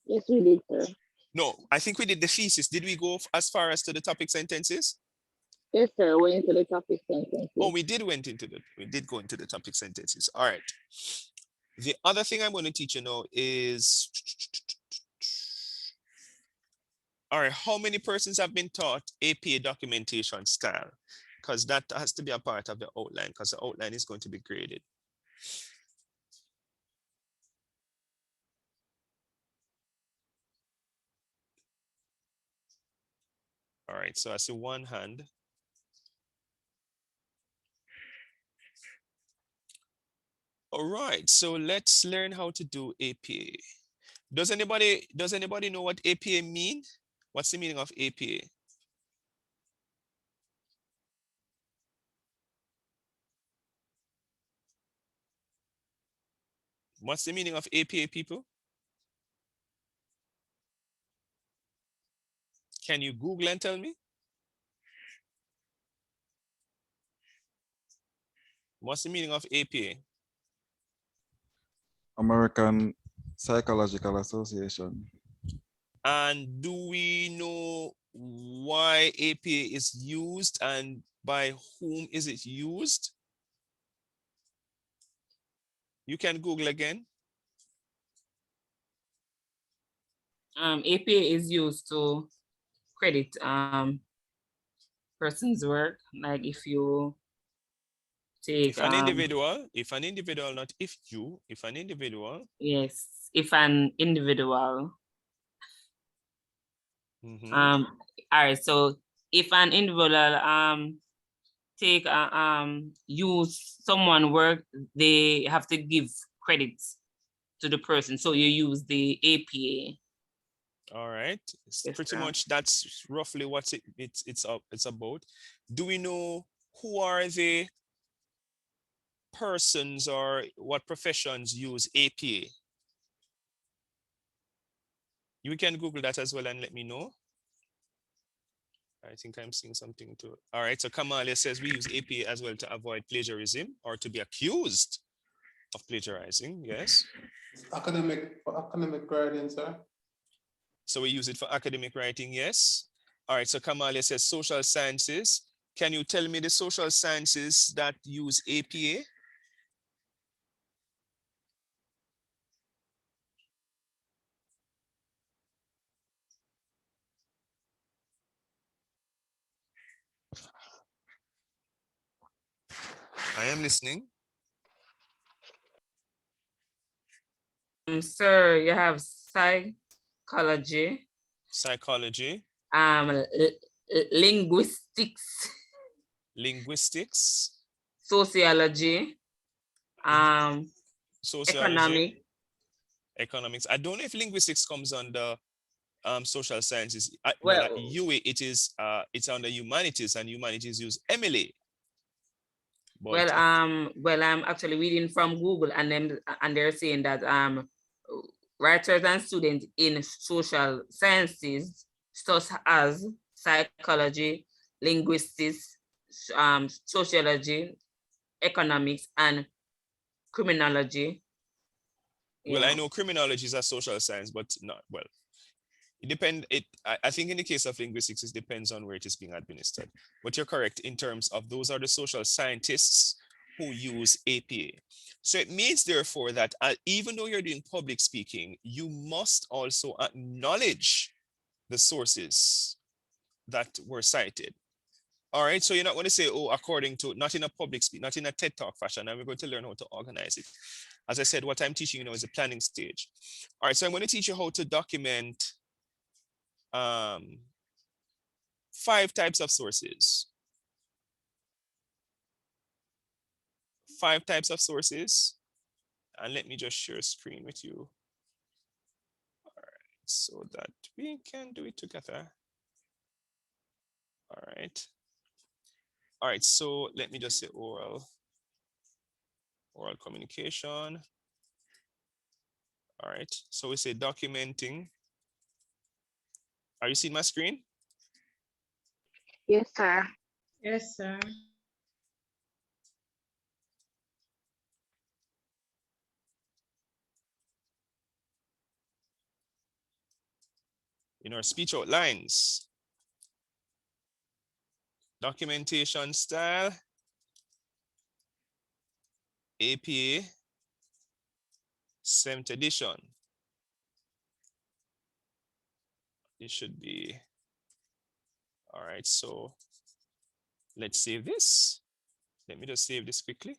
Yes, we did, sir. No, I think we did the thesis. Did we go as far as to the topic sentences? Yes, sir. Went into the topic sentences. Oh, we did go into the topic sentences. All right. The other thing I'm going to teach you now is All right, how many persons have been taught APA documentation style? Because that has to be a part of the outline, because the outline is going to be graded. All right, so I see one hand. All right, so let's learn how to do APA. Does anybody know what APA mean? What's the meaning of APA? What's the meaning of APA, people? Can you Google and tell me? What's the meaning of APA? American Psychological Association. And do we know why APA is used and by whom is it used? You can Google again. APA is used to credit person's work. Like if you take If an individual, not if you, if an individual. yes, if an individual. All right, so if an individual take use someone work, they have to give credits to the person. So you use the APA. All right, it's Yes, pretty sir. much that's roughly what it's about. Do we know who are the persons or what professions use APA? You can Google that as well and let me know. I think I'm seeing something too. All right, so Kamalia says we use APA as well to avoid plagiarism or to be accused of plagiarizing. Yes. Academic writing, sir. So we use it for academic writing. Yes. All right, so Kamalia says social sciences. Can you tell me the social sciences that use APA? I am listening. Sir, you have psychology. Psychology. Linguistics. Linguistics. Sociology. Sociology. Economics. I don't know if linguistics comes under social sciences. Well, at UA it is it's under humanities, and humanities use MLA. But well, I'm actually reading from Google, and they're saying that writers and students in social sciences such as psychology, linguistics, sociology, economics, and criminology. Well, I know criminology is a social science, but not well. It depends. I think in the case of linguistics, it depends on where it is being administered. But you're correct in terms of those are the social scientists who use APA. So it means, therefore, that even though you're doing public speaking, you must also acknowledge the sources that were cited. All right, so you're not going to say, oh, according to, not in a public speak, not in a TED Talk fashion, and we're going to learn how to organize it. As I said, what I'm teaching you now is the planning stage. All right, so I'm going to teach you how to document 5 types of sources. 5 types of sources. And let me just share a screen with you. All right, so that we can do it together. All right. All right, so let me just say oral communication. All right, so we say documenting. Are you seeing my screen? Yes, sir. Yes, sir. In our speech outlines, documentation style, APA, 7th edition. it should be, all right, so let's save this. Let me just save this quickly.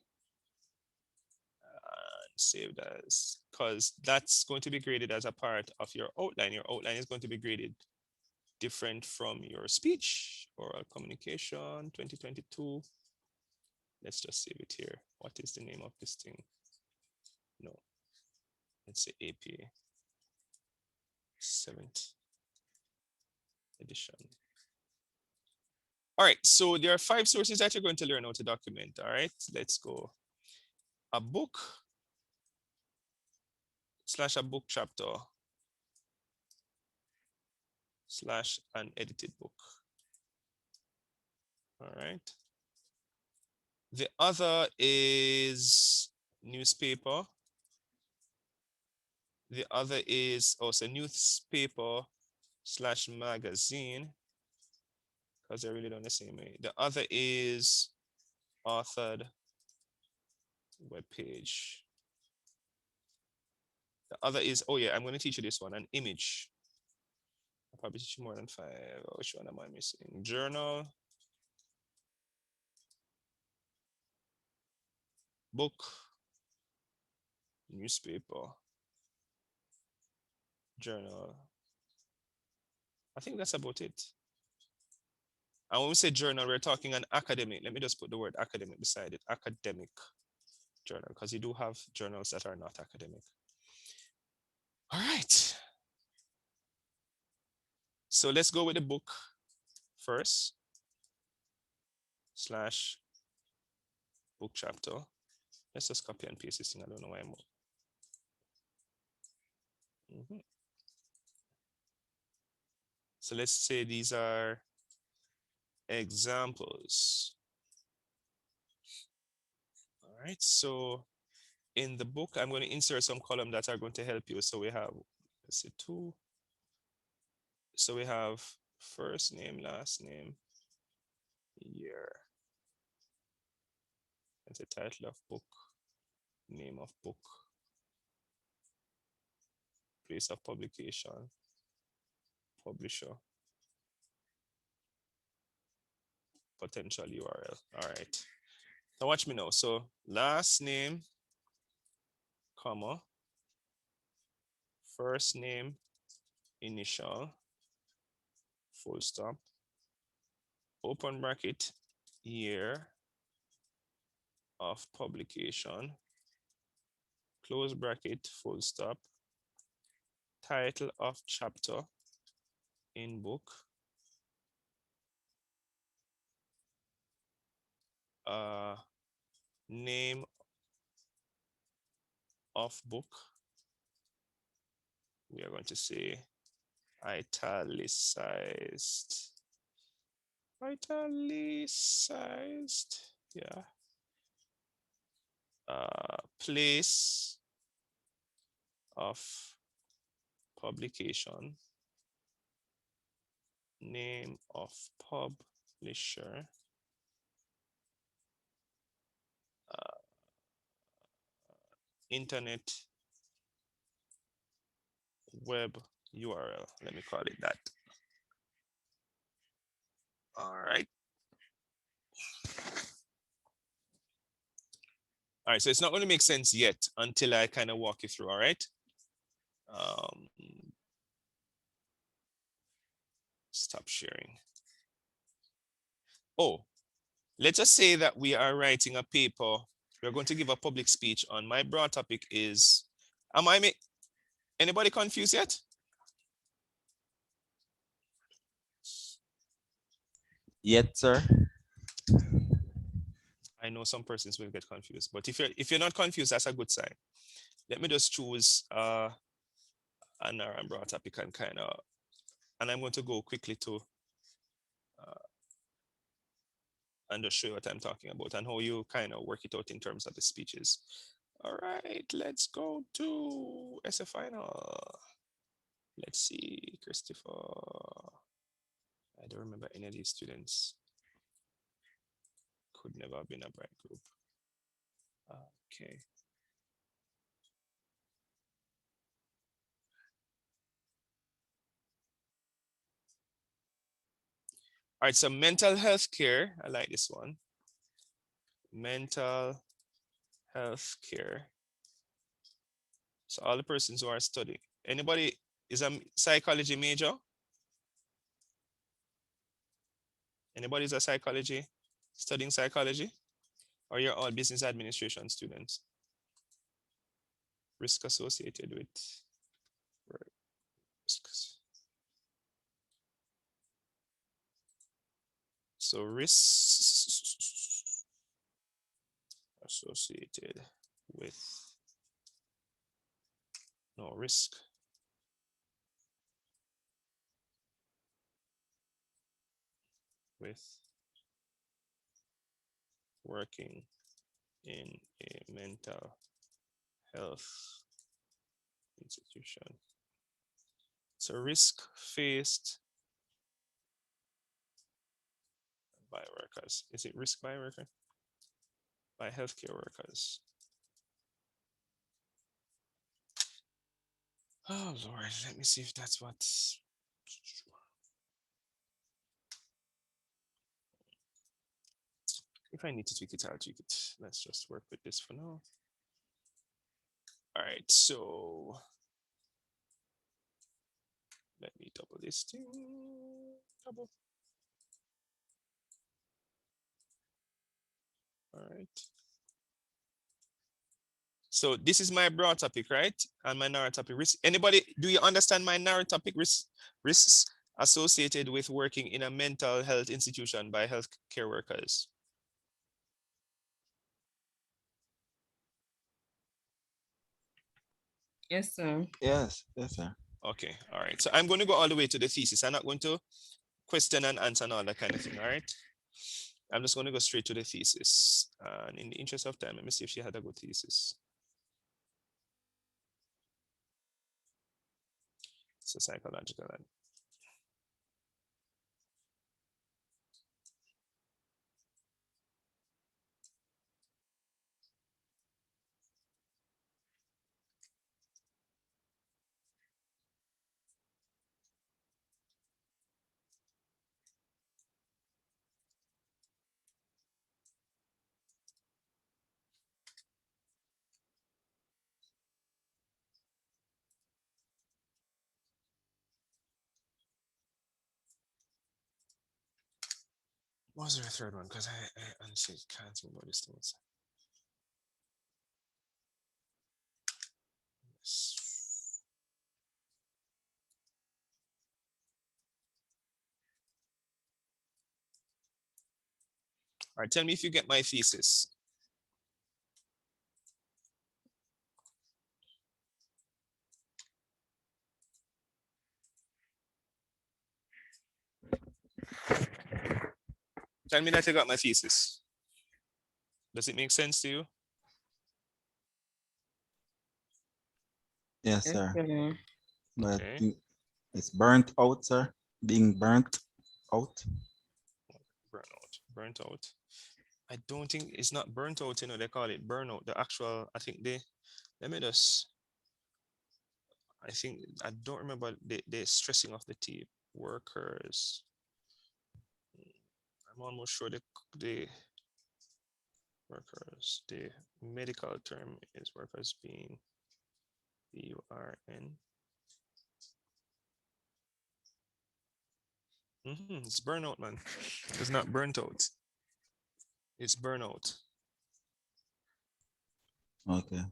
Saved as, because that's going to be graded as a part of your outline. Your outline is going to be graded different from your speech. Oral communication 2022. Let's just save it here. What is the name of this thing? No, let's say AP 7th edition. All right, so there are 5 sources that you're going to learn how to document. All right, let's go. A book / a book chapter / an edited book. All right. The other is newspaper. The other is also newspaper / magazine, because they're really done the same way. The other is authored web page. The other is, oh yeah, I'm going to teach you this one, an image. I'll probably teach you more than 5. Which one am I missing? Journal, book, newspaper, journal. I think that's about it. And when we say journal, we're talking an academic. Let me just put the word academic beside it. Academic journal, because you do have journals that are not academic. All right. So let's go with the book first / book chapter. Let's just copy and paste this thing. I don't know why I'm. So let's say these are examples. All right. So in the book, I'm going to insert some columns that are going to help you. So we have, let's say 2. So we have first name, last name, year. That's the title of book, name of book, place of publication, publisher, potential URL. All right. Now watch me now. So last name, comma, first name, initial, full stop, open bracket, year of publication, close bracket, full stop, title of chapter in book, name of book. We are going to say italicized. Italicized, yeah. Place of publication, name of publisher, internet web URL. Let me call it that. All right. All right, so it's not going to make sense yet until I kind of walk you through, all right? Stop sharing. Oh, let's just say that we are writing a paper. We're going to give a public speech on my broad topic is, anybody confused yet? Yet, sir. I know some persons will get confused, but if you're not confused, that's a good sign. Let me just choose a narrow and broad topic and and I'm going to go quickly to and just show you what I'm talking about and how you kind of work it out in terms of the speeches. All right, let's go to essay final. Let's see, Christopher. I don't remember any of these students. Could never have been a bright group. Okay. All right, so mental health care. I like this one. Mental health care. So all the persons who are studying. Anybody is a psychology major? Anybody is a psychology, studying psychology? Or you're all business administration students? Risk associated with risks. So risks associated with risk with working in a mental health institution. So risk faced by workers. Is it risk by worker? By healthcare workers. Oh Lord, let me see if that's what. If I need to tweak it, I'll tweak it. Let's just work with this for now. All right, so let me double this thing. Double. All right. So this is my broad topic, right? And my narrow topic risk. Anybody, do you understand my narrow topic risks associated with working in a mental health institution by healthcare workers? Yes, sir. Yes, yes, sir. Okay, all right. So I'm going to go all the way to the thesis. I'm not going to question and answer and all that kind of thing, all right? I'm just going to go straight to the thesis. And in the interest of time, let me see if she had a good thesis. So psychological. What was there a third one? Because I honestly can't remember these things. Yes. All right, tell me if you get my thesis. Tell me that you got my thesis. Does it make sense to you? Yes, sir. Okay. But Okay. it's burnt out, sir. Being burnt out. Burnt out. I don't think it's not burnt out, you know, they call it burnout. The actual, I think let me just, I don't remember the stressing of the T workers. I'm almost sure the workers, the medical term is workers being BURN. It's burnout, man. It's not burnt out. It's burnout. Okay.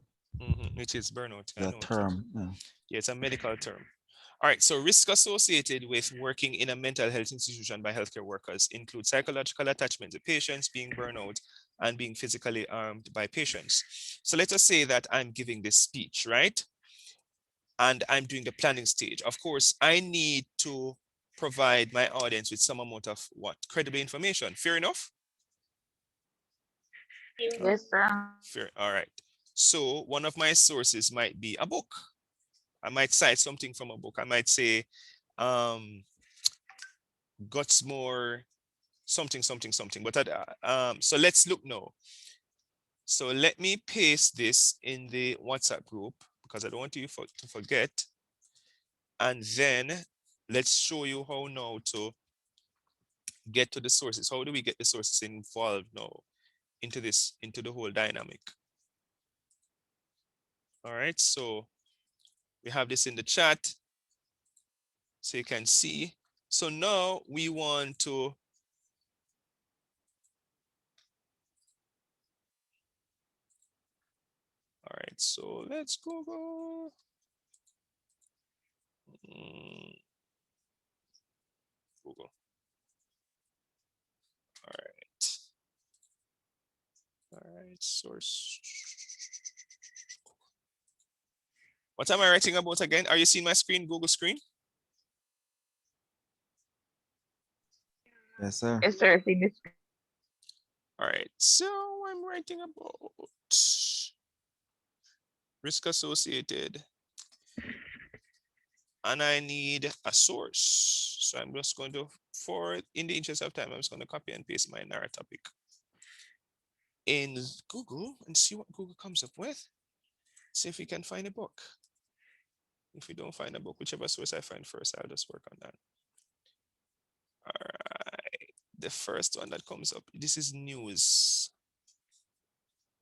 Which is burnout. I The know. term. Yeah. Yeah, it's a medical term. All right, so risk associated with working in a mental health institution by healthcare workers include psychological attachment to patients, being burnout, and being physically harmed by patients. So let us say that I'm giving this speech, right? And I'm doing the planning stage. Of course, I need to provide my audience with some amount of what? Credible information. Fair enough? Yes, sir. Fair. All right. So one of my sources might be a book. I might cite something from a book. I might say, Gutsmore, something. But so let's look now. So let me paste this in the WhatsApp group because I don't want you to forget. And then let's show you how now to get to the sources? How do we get the sources involved now into this, into the whole dynamic? All right, so we have this in the chat so you can see. So now we want to all right, so let's Google. Google. All right, source. What am I writing about again? Are you seeing my screen, Google screen? Yes, sir. Yes, sir. See this. All right, so I'm writing about risk associated, and I need a source. So I'm just going to, for in the interest of time, I'm just going to copy and paste my narrow topic in Google and see what Google comes up with. See if we can find a book. If we don't find a book, whichever source I find first, I'll just work on that. All right, the first one that comes up, this is news.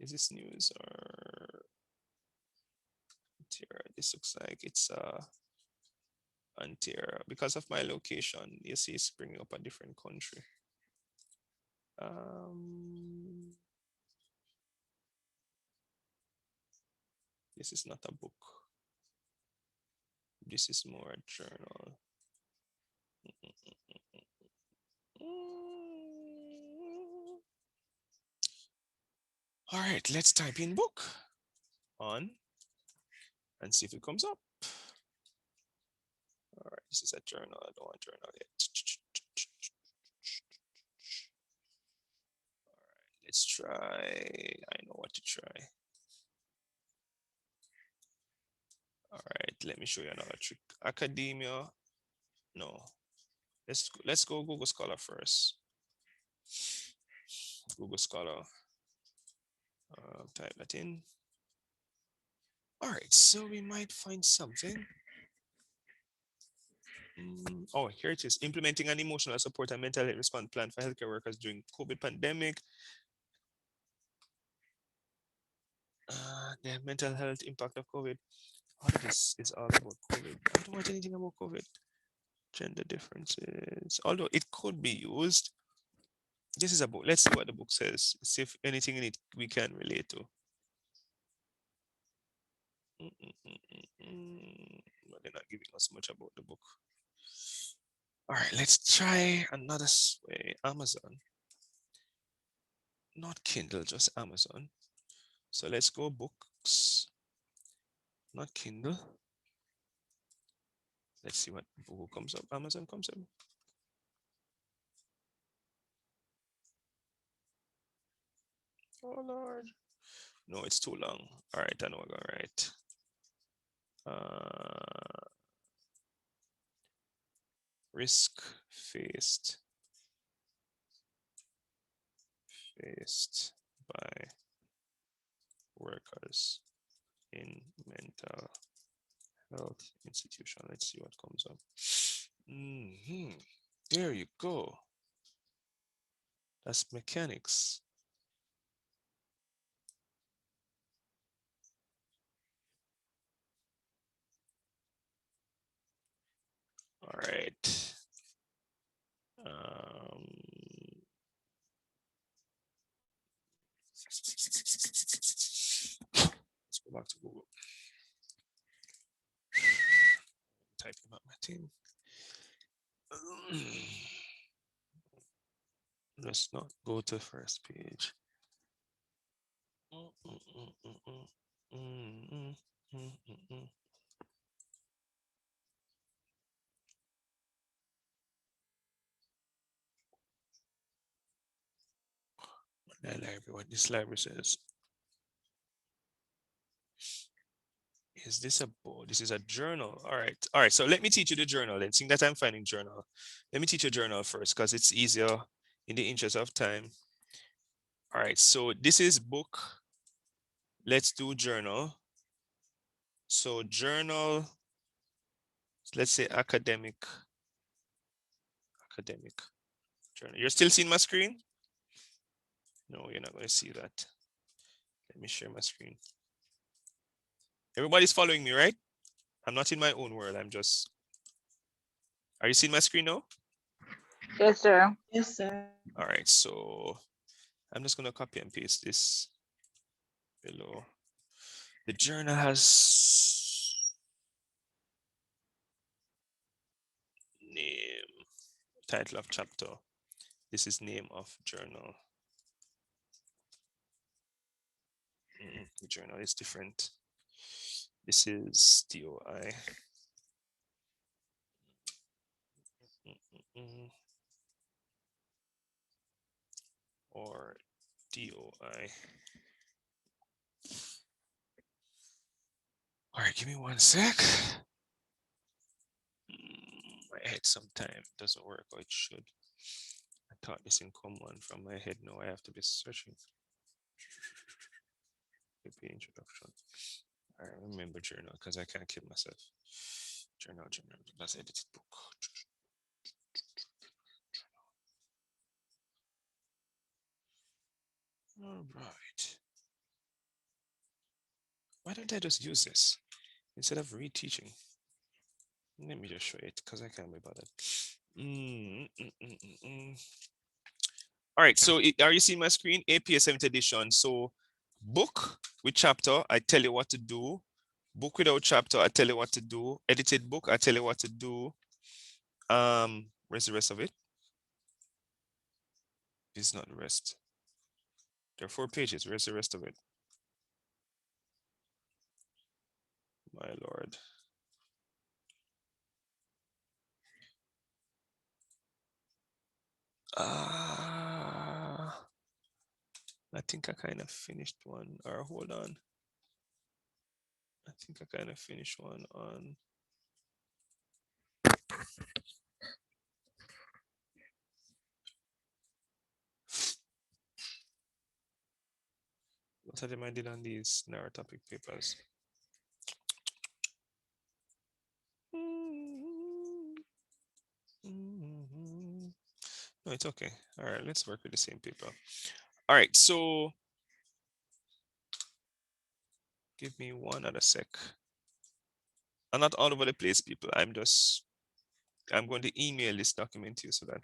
Is this news or here? This looks like it's Ontario. Because of my location, you see it's bringing up a different country. This is not a book. This is more a journal. All right, let's type in book on and see if it comes up. All right, this is a journal. I don't want a journal yet. All right, let's try. I know what to try. All right, let me show you another trick. Academia. No. Let's go Google Scholar first. Google Scholar. Type that in. All right, so we might find something. Oh, here it is. Implementing an emotional support and mental health response plan for healthcare workers during COVID pandemic. The mental health impact of COVID. All of this is all about COVID. I don't want anything about COVID. Gender differences. Although it could be used. This is a book. Let's see what the book says. See if anything in it we can relate to. But they're not giving us much about the book. All right, let's try another way. Amazon. Not Kindle, just Amazon. So let's go books. Not Kindle. Let's see what Google comes up. Amazon comes up. Oh Lord. No, it's too long. All right, I know we're gonna write. Risk faced by workers in mental health institution. Let's see what comes up. There you go. That's mechanics. All right. Let's go back to Google. Typing up my team. Let's not go to first page. What this library says. Is this a book? This is a journal. All right. So let me teach you the journal. Then, seeing that I'm finding journal, let me teach you a journal first because it's easier in the interest of time. All right. So this is book. Let's do journal. So journal. Let's say academic. Journal. You're still seeing my screen? No, you're not going to see that. Let me share my screen. Everybody's following me, right? I'm not in my own world. I'm just. Are you seeing my screen now? Yes, sir. Yes, sir. All right, so I'm just going to copy and paste this below. The journal has name, title of chapter. This is name of journal. The journal is different. This is DOI. Or DOI. All right, give me 1 sec. My head sometimes doesn't work how it should. I thought this in common from my head. Now I have to be searching. Maybe introduction. I remember journal because I can't kill myself. Journal. That's edited book. All right. Why don't I just use this instead of reteaching? Let me just show it because I can't be bothered. All right, so are you seeing my screen? APA 7th edition. So book with chapter, I tell you what to do. Book without chapter, I tell you what to do. Edited book, I tell you what to do. Where's the rest of it? This is not the rest. There are 4 pages. Where's the rest of it? My Lord. I think I kind of finished one. Or hold on. I think I kind of finished one on. What of them I did on these narrow topic papers? No, it's okay. All right, let's work with the same paper. All right, so give me one other sec. I'm not all over the place, people. I'm going to email this document to you so that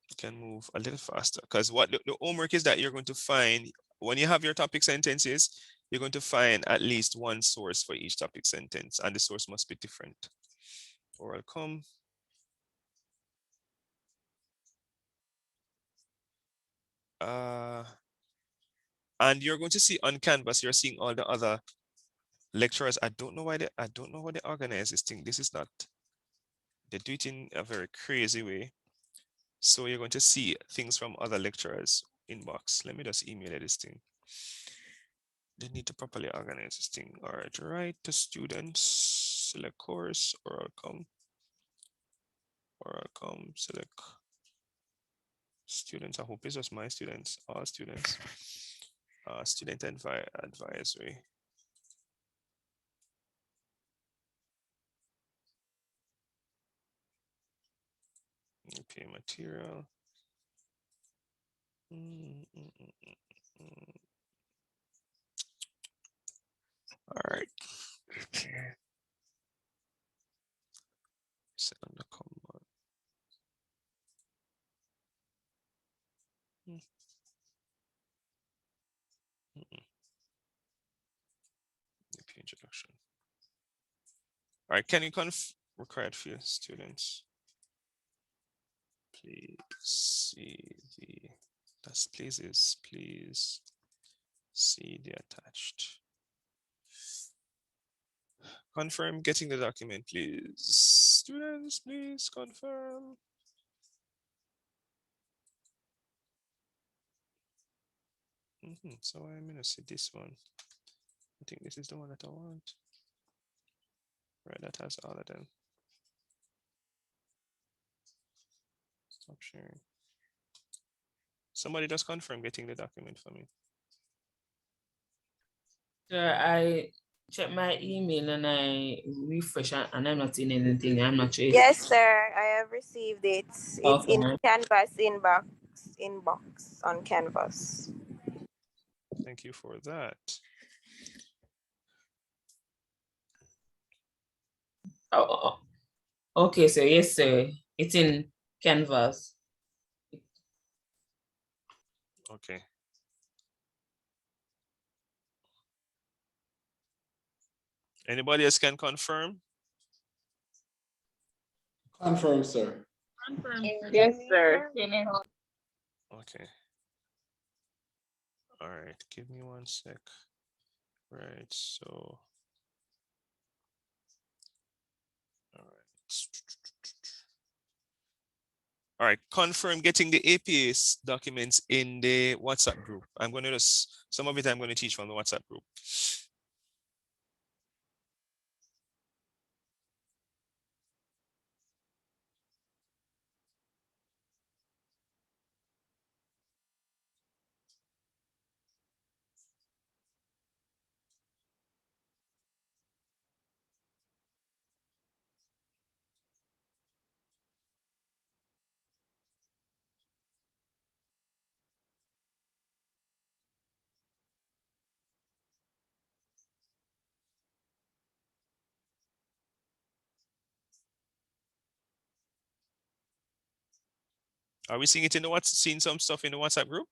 you can move a little faster. Because what the homework is that you're going to find, when you have your topic sentences, you're going to find at least one source for each topic sentence, and the source must be different. Or I'll come. And you're going to see on Canvas, you're seeing all the other lecturers. I don't know why they organize this thing. This is not, they do it in a very crazy way. So you're going to see things from other lecturers inbox. Let me just email this thing. They need to properly organize this thing. All right, write to students, select course, or outcome, select students. I hope it's just my students, all students. Student advisory. Okay, material. All right. Okay. Set on the command. Introduction. All right, can you required field students? Please see please see the attached. Confirm getting the document, please. Students, please confirm. So I'm gonna see this one. I think this is the one that I want. Right, that has all of them. Stop sharing. Somebody just confirm getting the document for me. Sir, I checked my email and I refresh and I'm not seeing anything. I'm not sure. Yes, sir. I I've received it. It's Okay. in Canvas inbox on Canvas. Thank you for that. Oh, okay, so yes, sir. It's in Canvas. Okay. Anybody else can confirm? Confirm, sir. Confirm. Yes, sir. Okay. All right, give me 1 sec. Right, so. All right. All right, confirm getting the APS documents in the WhatsApp group. I'm going to just, some of it I'm going to teach from the WhatsApp group. Are we seeing it in the seeing some stuff in the WhatsApp group?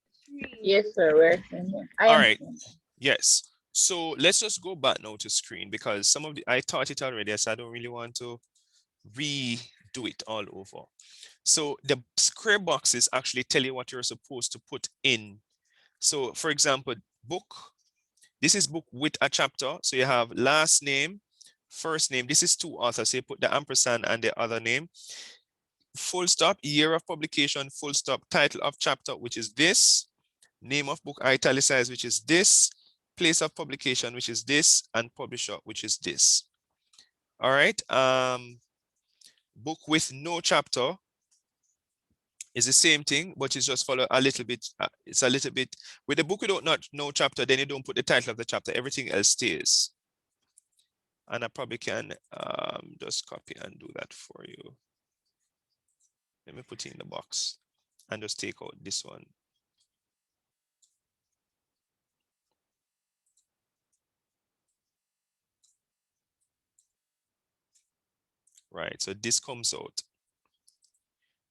Yes, sir. We're seeing it. I All am right. seeing it. Yes. So let's just go back now to screen because some of the, I taught it already, so I don't really want to redo it all over. So the square boxes actually tell you what you're supposed to put in. So for example, book, this is book with a chapter. So you have last name, first name. This is two authors. So you put the ampersand and the other name. Full stop, year of publication, full stop, title of chapter, which is this, name of book italicized, which is this, place of publication, which is this, and publisher, which is this. All right. Book with no chapter is the same thing, but it's just follow a little bit. It's a little bit with the book without no chapter. Then you don't put the title of the chapter. Everything else stays. And I probably can just copy and do that for you. Let me put it in the box and just take out this one. Right, so this comes out.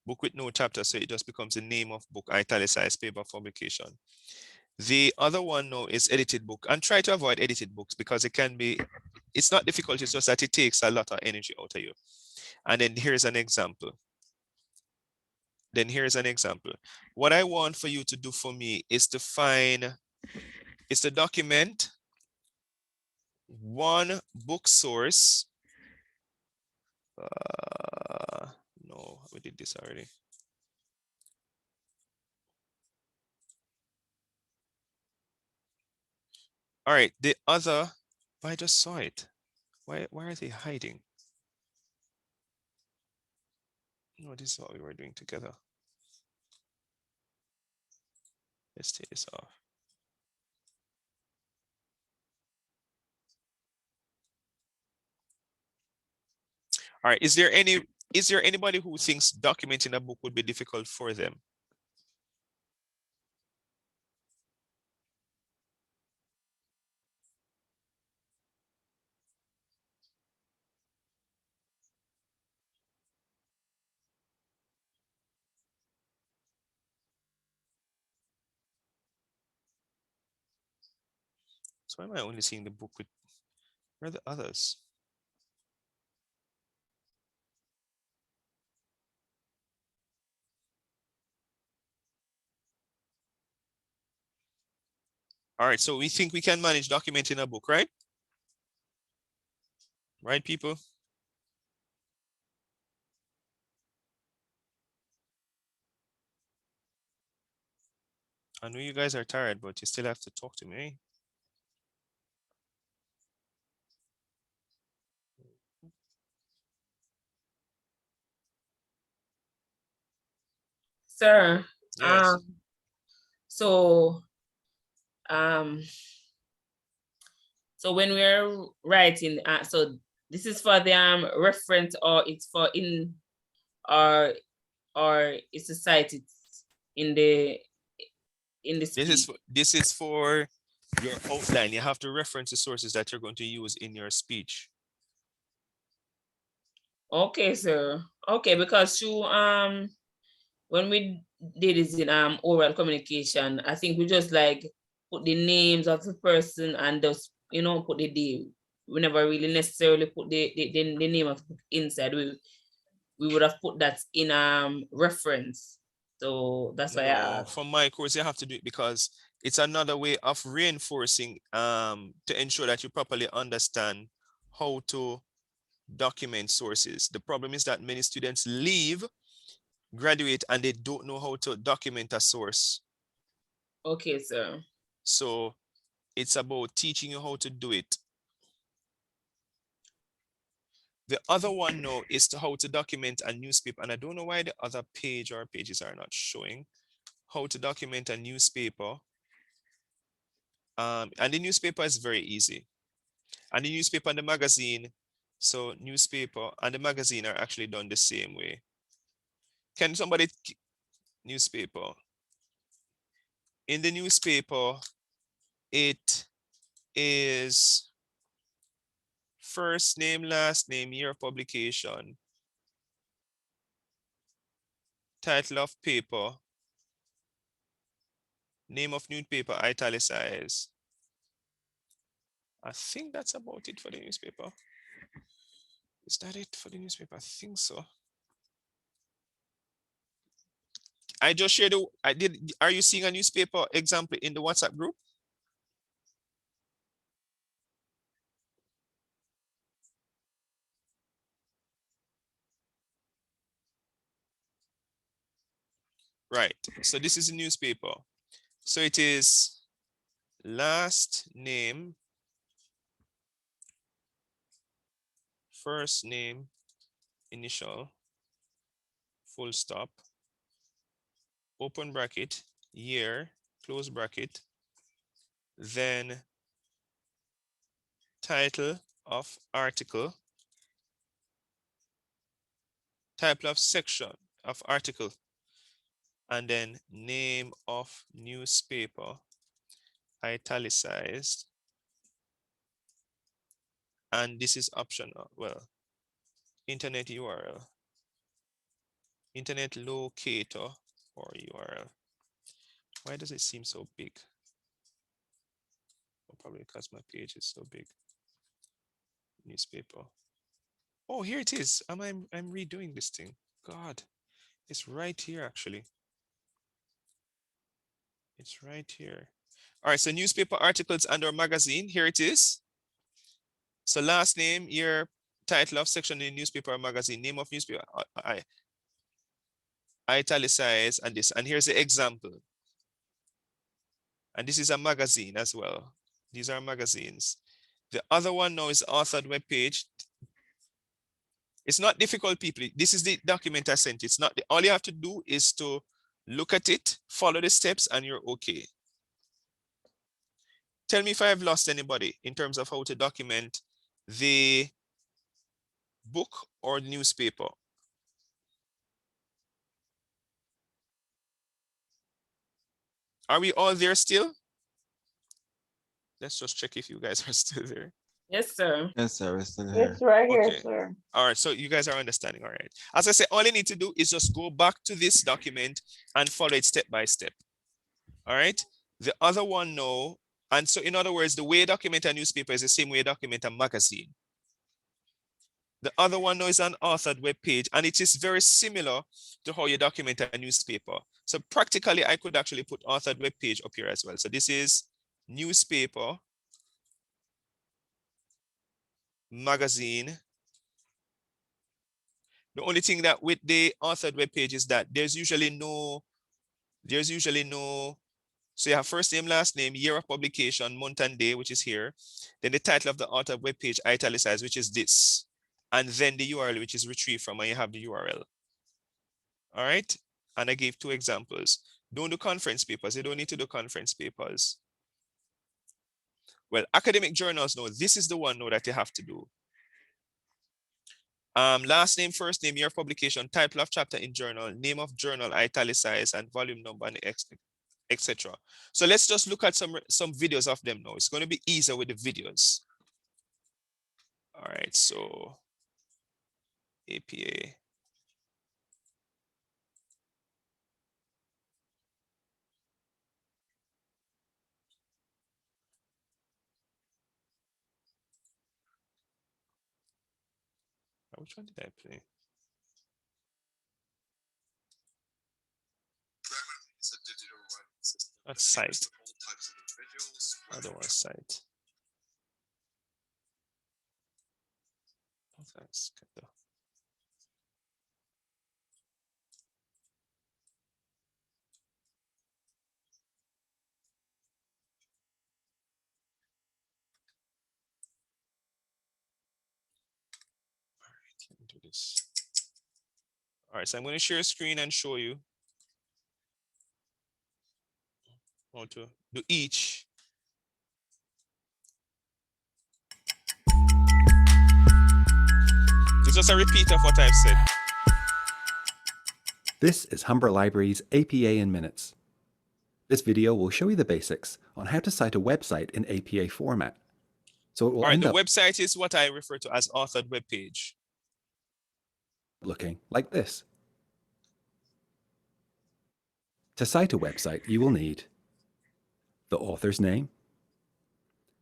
Book with no chapter, so it just becomes the name of book, italicized, paper publication. The other one now is edited book, and try to avoid edited books because it can be, it's not difficult, it's just that it takes a lot of energy out of you. And then here's an example. What I want for you to do for me is to find, is to document one book source. No, we did this already. All right, the other, I just saw it. Why are they hiding? No, this is what we were doing together. Let's take this off. All right, is there anybody who thinks documenting a book would be difficult for them? So why am I only seeing the book with, where are the others? All right, so we think we can manage documenting a book, right? Right, people? I know you guys are tired, but you still have to talk to me. Sir, Yes. so so when we're writing, so this is for the reference or it's for in or it's to cite it in the speech? This is for your outline. You have to reference the sources that you're going to use in your speech. Okay, sir. Okay, because you when we did this in oral communication, I think we just like put the names of the person and just put the day. We never really necessarily put the name of the book inside. We would have put that in reference. So that's why I No, asked. for my course, you have to do it because it's another way of reinforcing to ensure that you properly understand how to document sources. The problem is that many students leave, graduate, and they don't know how to document a source. Okay, sir. So it's about teaching you how to do it. The other one now is how to document a newspaper. And I don't know why the other page or pages are not showing how to document a newspaper. And the newspaper is very easy. And the newspaper and the magazine, so newspaper and the magazine are actually done the same way. Can somebody, newspaper. In the newspaper, it is first name, last name, year of publication, title of paper, name of newspaper, italicized. I think that's about it for the newspaper. Is that it for the newspaper? I think so. I just shared are you seeing a newspaper example in the WhatsApp group? Right, so this is a newspaper. So it is last name, first name, initial, full stop, open bracket, year, close bracket, then title of article, type of section of article, and then name of newspaper, italicized, and this is optional. Well, internet URL, internet locator or URL. Why does it seem so big? Oh, probably because my page is so big. Newspaper. Oh, here it is. I'm redoing this thing. God, it's right here actually. It's right here. All right, so newspaper articles under magazine. Here it is. So last name, year, title of section in newspaper or magazine, name of newspaper, I italicize and this. And here's the example. And this is a magazine as well. These are magazines. The other one now is authored web page. It's not difficult, people. This is the document I sent. It's not, all you have to do is to look at it, follow the steps, and you're okay. Tell me if I've lost anybody in terms of how to document the book or newspaper. Are we all there still? Let's just check if you guys are still there. Yes, sir. Yes, sir, we're still here. It's right here, Okay. sir. All right, so you guys are understanding. All right. As I said, all you need to do is just go back to this document and follow it step by step. All right. The other one, no. And so in other words, the way you document a newspaper is the same way you document a magazine. The other one now is an authored web page, and it is very similar to how you document a newspaper. So practically, I could actually put authored web page up here as well. So this is newspaper, magazine. The only thing that with the authored web page is that there's usually no, so you have first name, last name, year of publication, month and day, which is here. Then the title of the author web page, italicized, which is this. And then the URL, which is retrieved from, and you have the URL. All right. And I gave two examples. Don't do conference papers. You don't need to do conference papers. Well, academic journals, no, this is the one no, that you have to do. Last name, first name, year of publication, title of chapter in journal, name of journal, italicized, and volume number, and etc. So let's just look at some videos of them now. It's going to be easier with the videos. All right, so APA. Which one did I play? That's Cite. Other one Cite. That's kind of. All right, let me do this. All right, so I'm going to share a screen and show you how to do each. It's just a repeat of what I've said. This is Humber Library's APA in Minutes. This video will show you the basics on how to cite a website in APA format. So it will All right, end the up website is what I refer to as authored web page. looking like this. To cite a website, you will need the author's name,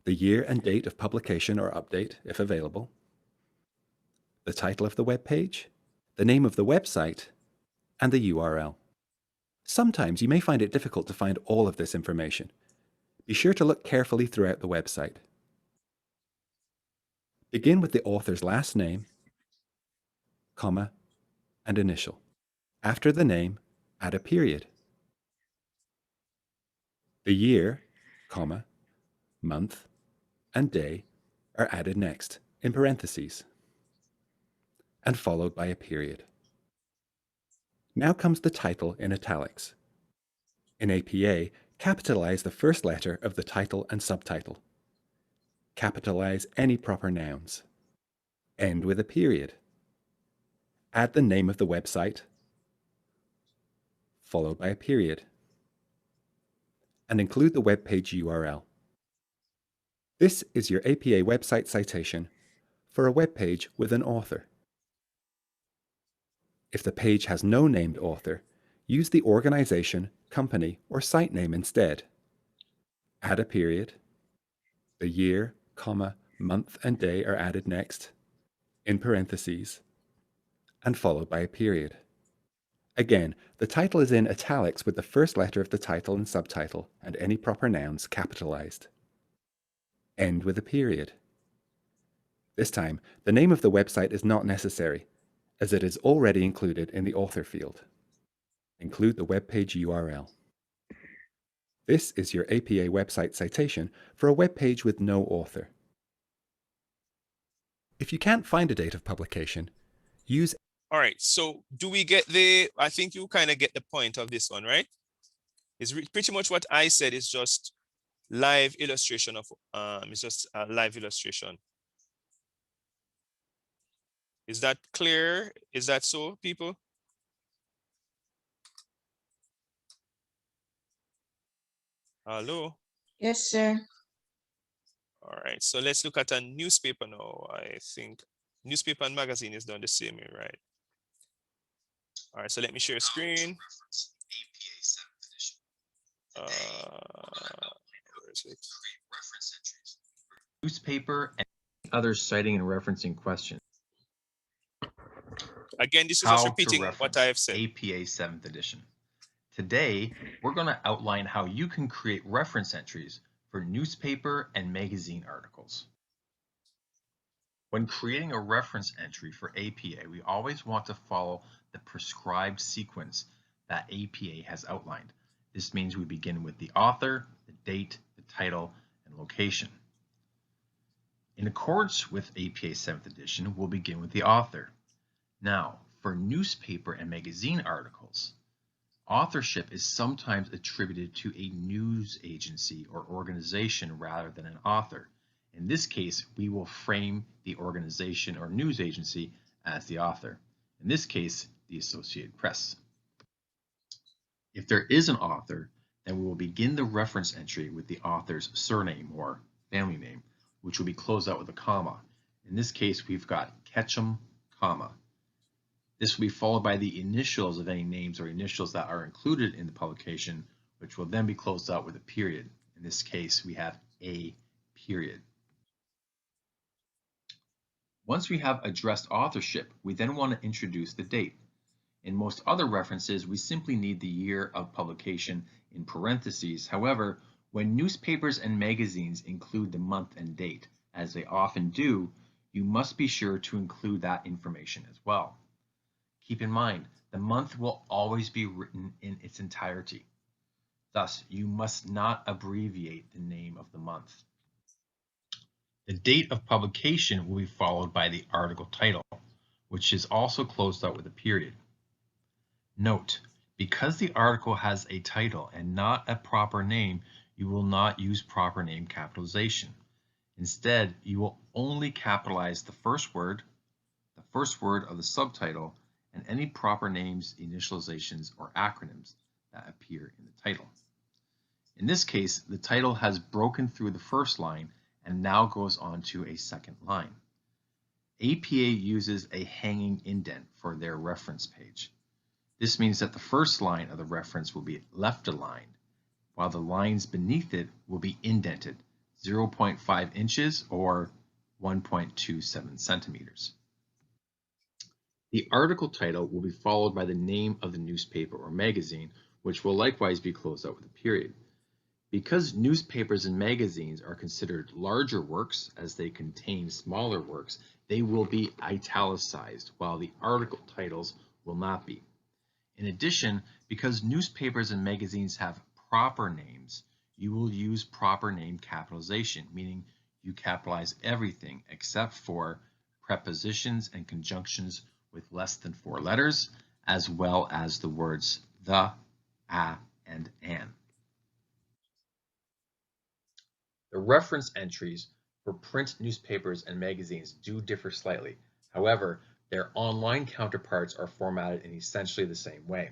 the year and date of publication or update, if available, the title of the web page, the name of the website, and the URL. Sometimes you may find it difficult to find all of this information. Be sure to look carefully throughout the website. Begin with the author's last name, comma, and initial. After the name, add a period. The year, comma, month, and day are added next, in parentheses, and followed by a period. Now comes the title in italics. In APA, capitalize the first letter of the title and subtitle. Capitalize any proper nouns. End with a period. Add the name of the website, followed by a period, and include the web page URL. This is your APA website citation for a web page with an author. If the page has no named author, use the organization, company, or site name instead. Add a period. The year, comma, month, and day are added next, in parentheses, and followed by a period. Again, the title is in italics with the first letter of the title and subtitle and any proper nouns capitalized. End with a period. This time, the name of the website is not necessary, as it is already included in the author field. Include the web page URL. This is your APA website citation for a web page with no author. If you can't find a date of publication, use... All right, so do we get I think you kind of get the point of this one, right? It's pretty much what I said is just live illustration of, it's just a live illustration. Is that clear? Is that so, people? Hello? Yes, sir. All right, so let's look at a newspaper now. I think newspaper and magazine is done the same way, right? All right, so let me share a screen. Where is it? Newspaper and others citing and referencing questions. Again, this is just repeating what I have said. APA 7th edition. Today, we're going to outline how you can create reference entries for newspaper and magazine articles. When creating a reference entry for APA, we always want to follow the prescribed sequence that APA has outlined. This means we begin with the author, the date, the title, and location. In accordance with APA 7th edition, we'll begin with the author. Now, for newspaper and magazine articles, authorship is sometimes attributed to a news agency or organization rather than an author. In this case, we will frame the organization or news agency as the author, in this case, the Associated Press. If there is an author, then we will begin the reference entry with the author's surname or family name, which will be closed out with a comma. In this case, we've got Ketchum, comma. This will be followed by the initials of any names or initials that are included in the publication, which will then be closed out with a period. In this case, we have a period. Once we have addressed authorship, we then want to introduce the date. In most other references, we simply need the year of publication in parentheses. However, when newspapers and magazines include the month and date, as they often do, you must be sure to include that information as well. Keep in mind, the month will always be written in its entirety. Thus, you must not abbreviate the name of the month. The date of publication will be followed by the article title, which is also closed out with a period. Note, because the article has a title and not a proper name, you will not use proper name capitalization. Instead, you will only capitalize the first word of the subtitle, and any proper names, initializations, or acronyms that appear in the title. In this case, the title has broken through the first line and now goes on to a second line. APA uses a hanging indent for their reference page. This means that the first line of the reference will be left aligned, while the lines beneath it will be indented 0.5 inches or 1.27 centimeters. The article title will be followed by the name of the newspaper or magazine, which will likewise be closed out with a period. Because newspapers and magazines are considered larger works as they contain smaller works, they will be italicized, while the article titles will not be. In addition, because newspapers and magazines have proper names, you will use proper name capitalization, meaning you capitalize everything except for prepositions and conjunctions with less than 4 letters, as well as the words the, a, and an. The reference entries for print newspapers and magazines do differ slightly. However, their online counterparts are formatted in essentially the same way.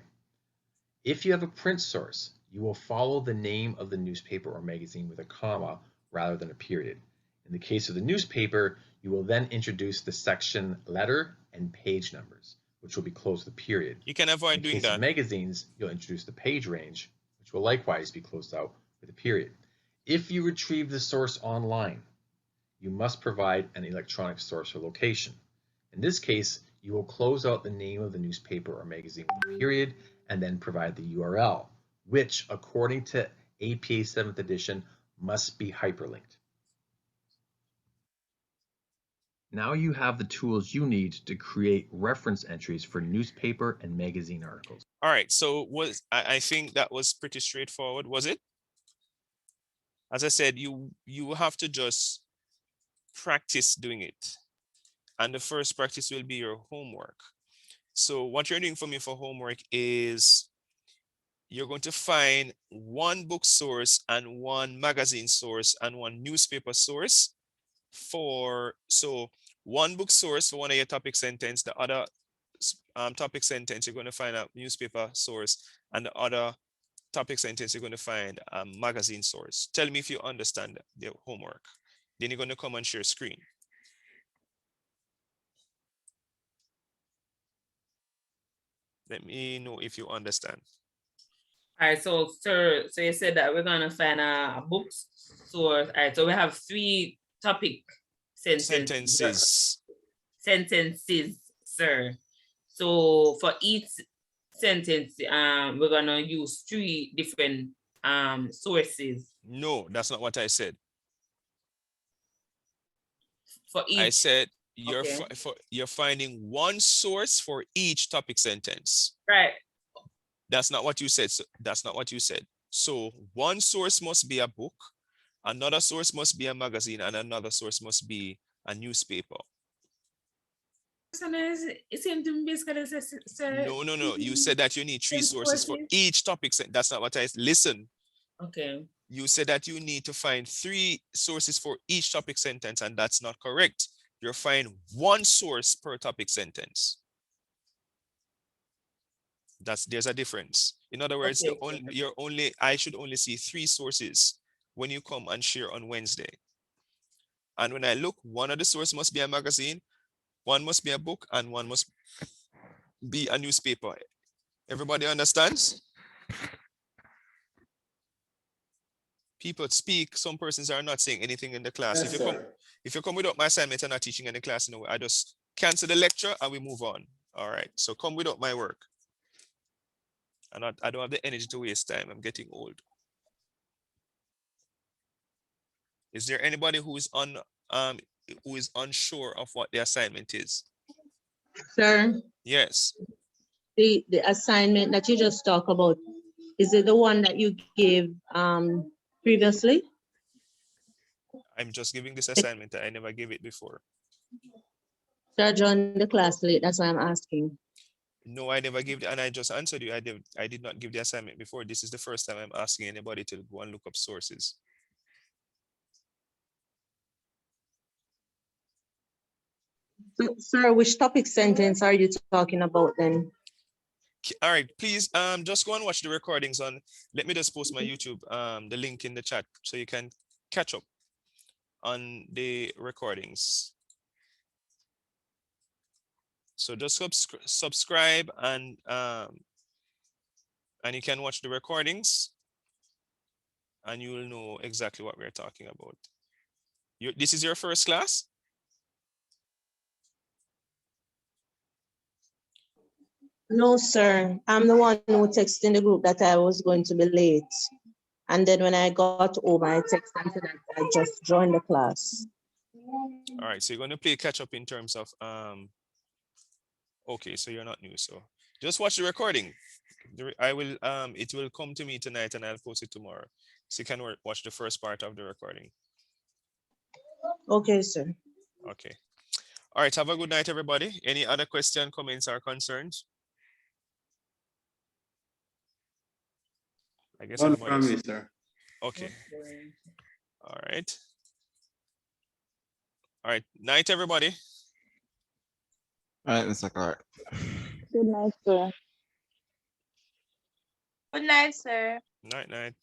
If you have a print source, you will follow the name of the newspaper or magazine with a comma rather than a period. In the case of the newspaper, you will then introduce the section letter and page numbers, which will be closed with a period. You can avoid doing In the case that. of magazines, you'll introduce the page range, which will likewise be closed out with a period. If you retrieve the source online, you must provide an electronic source or location. In this case, you will close out the name of the newspaper or magazine with a period and then provide the URL, which, according to APA 7th edition, must be hyperlinked. Now you have the tools you need to create reference entries for newspaper and magazine articles. All right, so I think that was pretty straightforward, was it? As I said, you have to just practice doing it. And the first practice will be your homework. So what you're doing for me for homework is you're going to find one book source and one magazine source and one newspaper source so one book source for one of your topic sentence, the other topic sentence, you're going to find a newspaper source, and the other topic sentence, you're going to find a magazine source. Tell me if you understand the homework. Then you're going to come and share screen. Let me know if you understand. All right, so sir, so you said that we're gonna find a book source. All right, so we have 3 topic sentences, sir. So for each sentence, we're gonna use 3 different sources. No, that's not what I said. For each, I said you're finding one source for each topic sentence. Right. That's not what you said. So that's not what you said. So one source must be a book, another source must be a magazine, and another source must be a newspaper. No. You said that you need 3 sources for each topic. That's not what I said. Listen. Okay. You said that you need to find 3 sources for each topic sentence, and that's not correct. you'll find one source per topic sentence. There's a difference. In other words, I should only see 3 sources when you come and share on Wednesday. And when I look, one of the sources must be a magazine, one must be a book, and one must be a newspaper. Everybody understands? People speak, some persons are not saying anything in the class. Yes, sir. If you come without my assignment and not teaching in the class, I just cancel the lecture and we move on. All right, so come without my work. I don't have the energy to waste time. I'm getting old. Is there anybody who is unsure of what the assignment is? Sir, Yes. the assignment that you just talked about, is it the one that you gave previously? I'm just giving this assignment. I never gave it before. Sir, I joined the class late, that's why I'm asking. No, I never gave it, and I just answered you. I did not give the assignment before. This is the first time I'm asking anybody to go and look up sources. So, sir, which topic sentence are you talking about then? All right, please just go and watch the recordings on. Let me just post my YouTube the link in the chat so you can catch up on the recordings. So just subscribe and you can watch the recordings and you will know exactly what we're talking about. This is your first class? No, sir. I'm the one who texted in the group that I was going to be late. And then when I got home, I texted them that I just joined the class. All right, so you're going to play catch up in terms of okay, so you're not new, so just watch the recording. It will come to me tonight and I'll post it tomorrow, so you can watch the first part of the recording. Okay, sir. Okay. All right, have a good night, everybody. Any other question, comments, or concerns? I guess None everybody from is. me, sir. Okay. All right. All right. Night, everybody. All right, Mr. Clark. Good night, sir. Good night, sir. Night, night.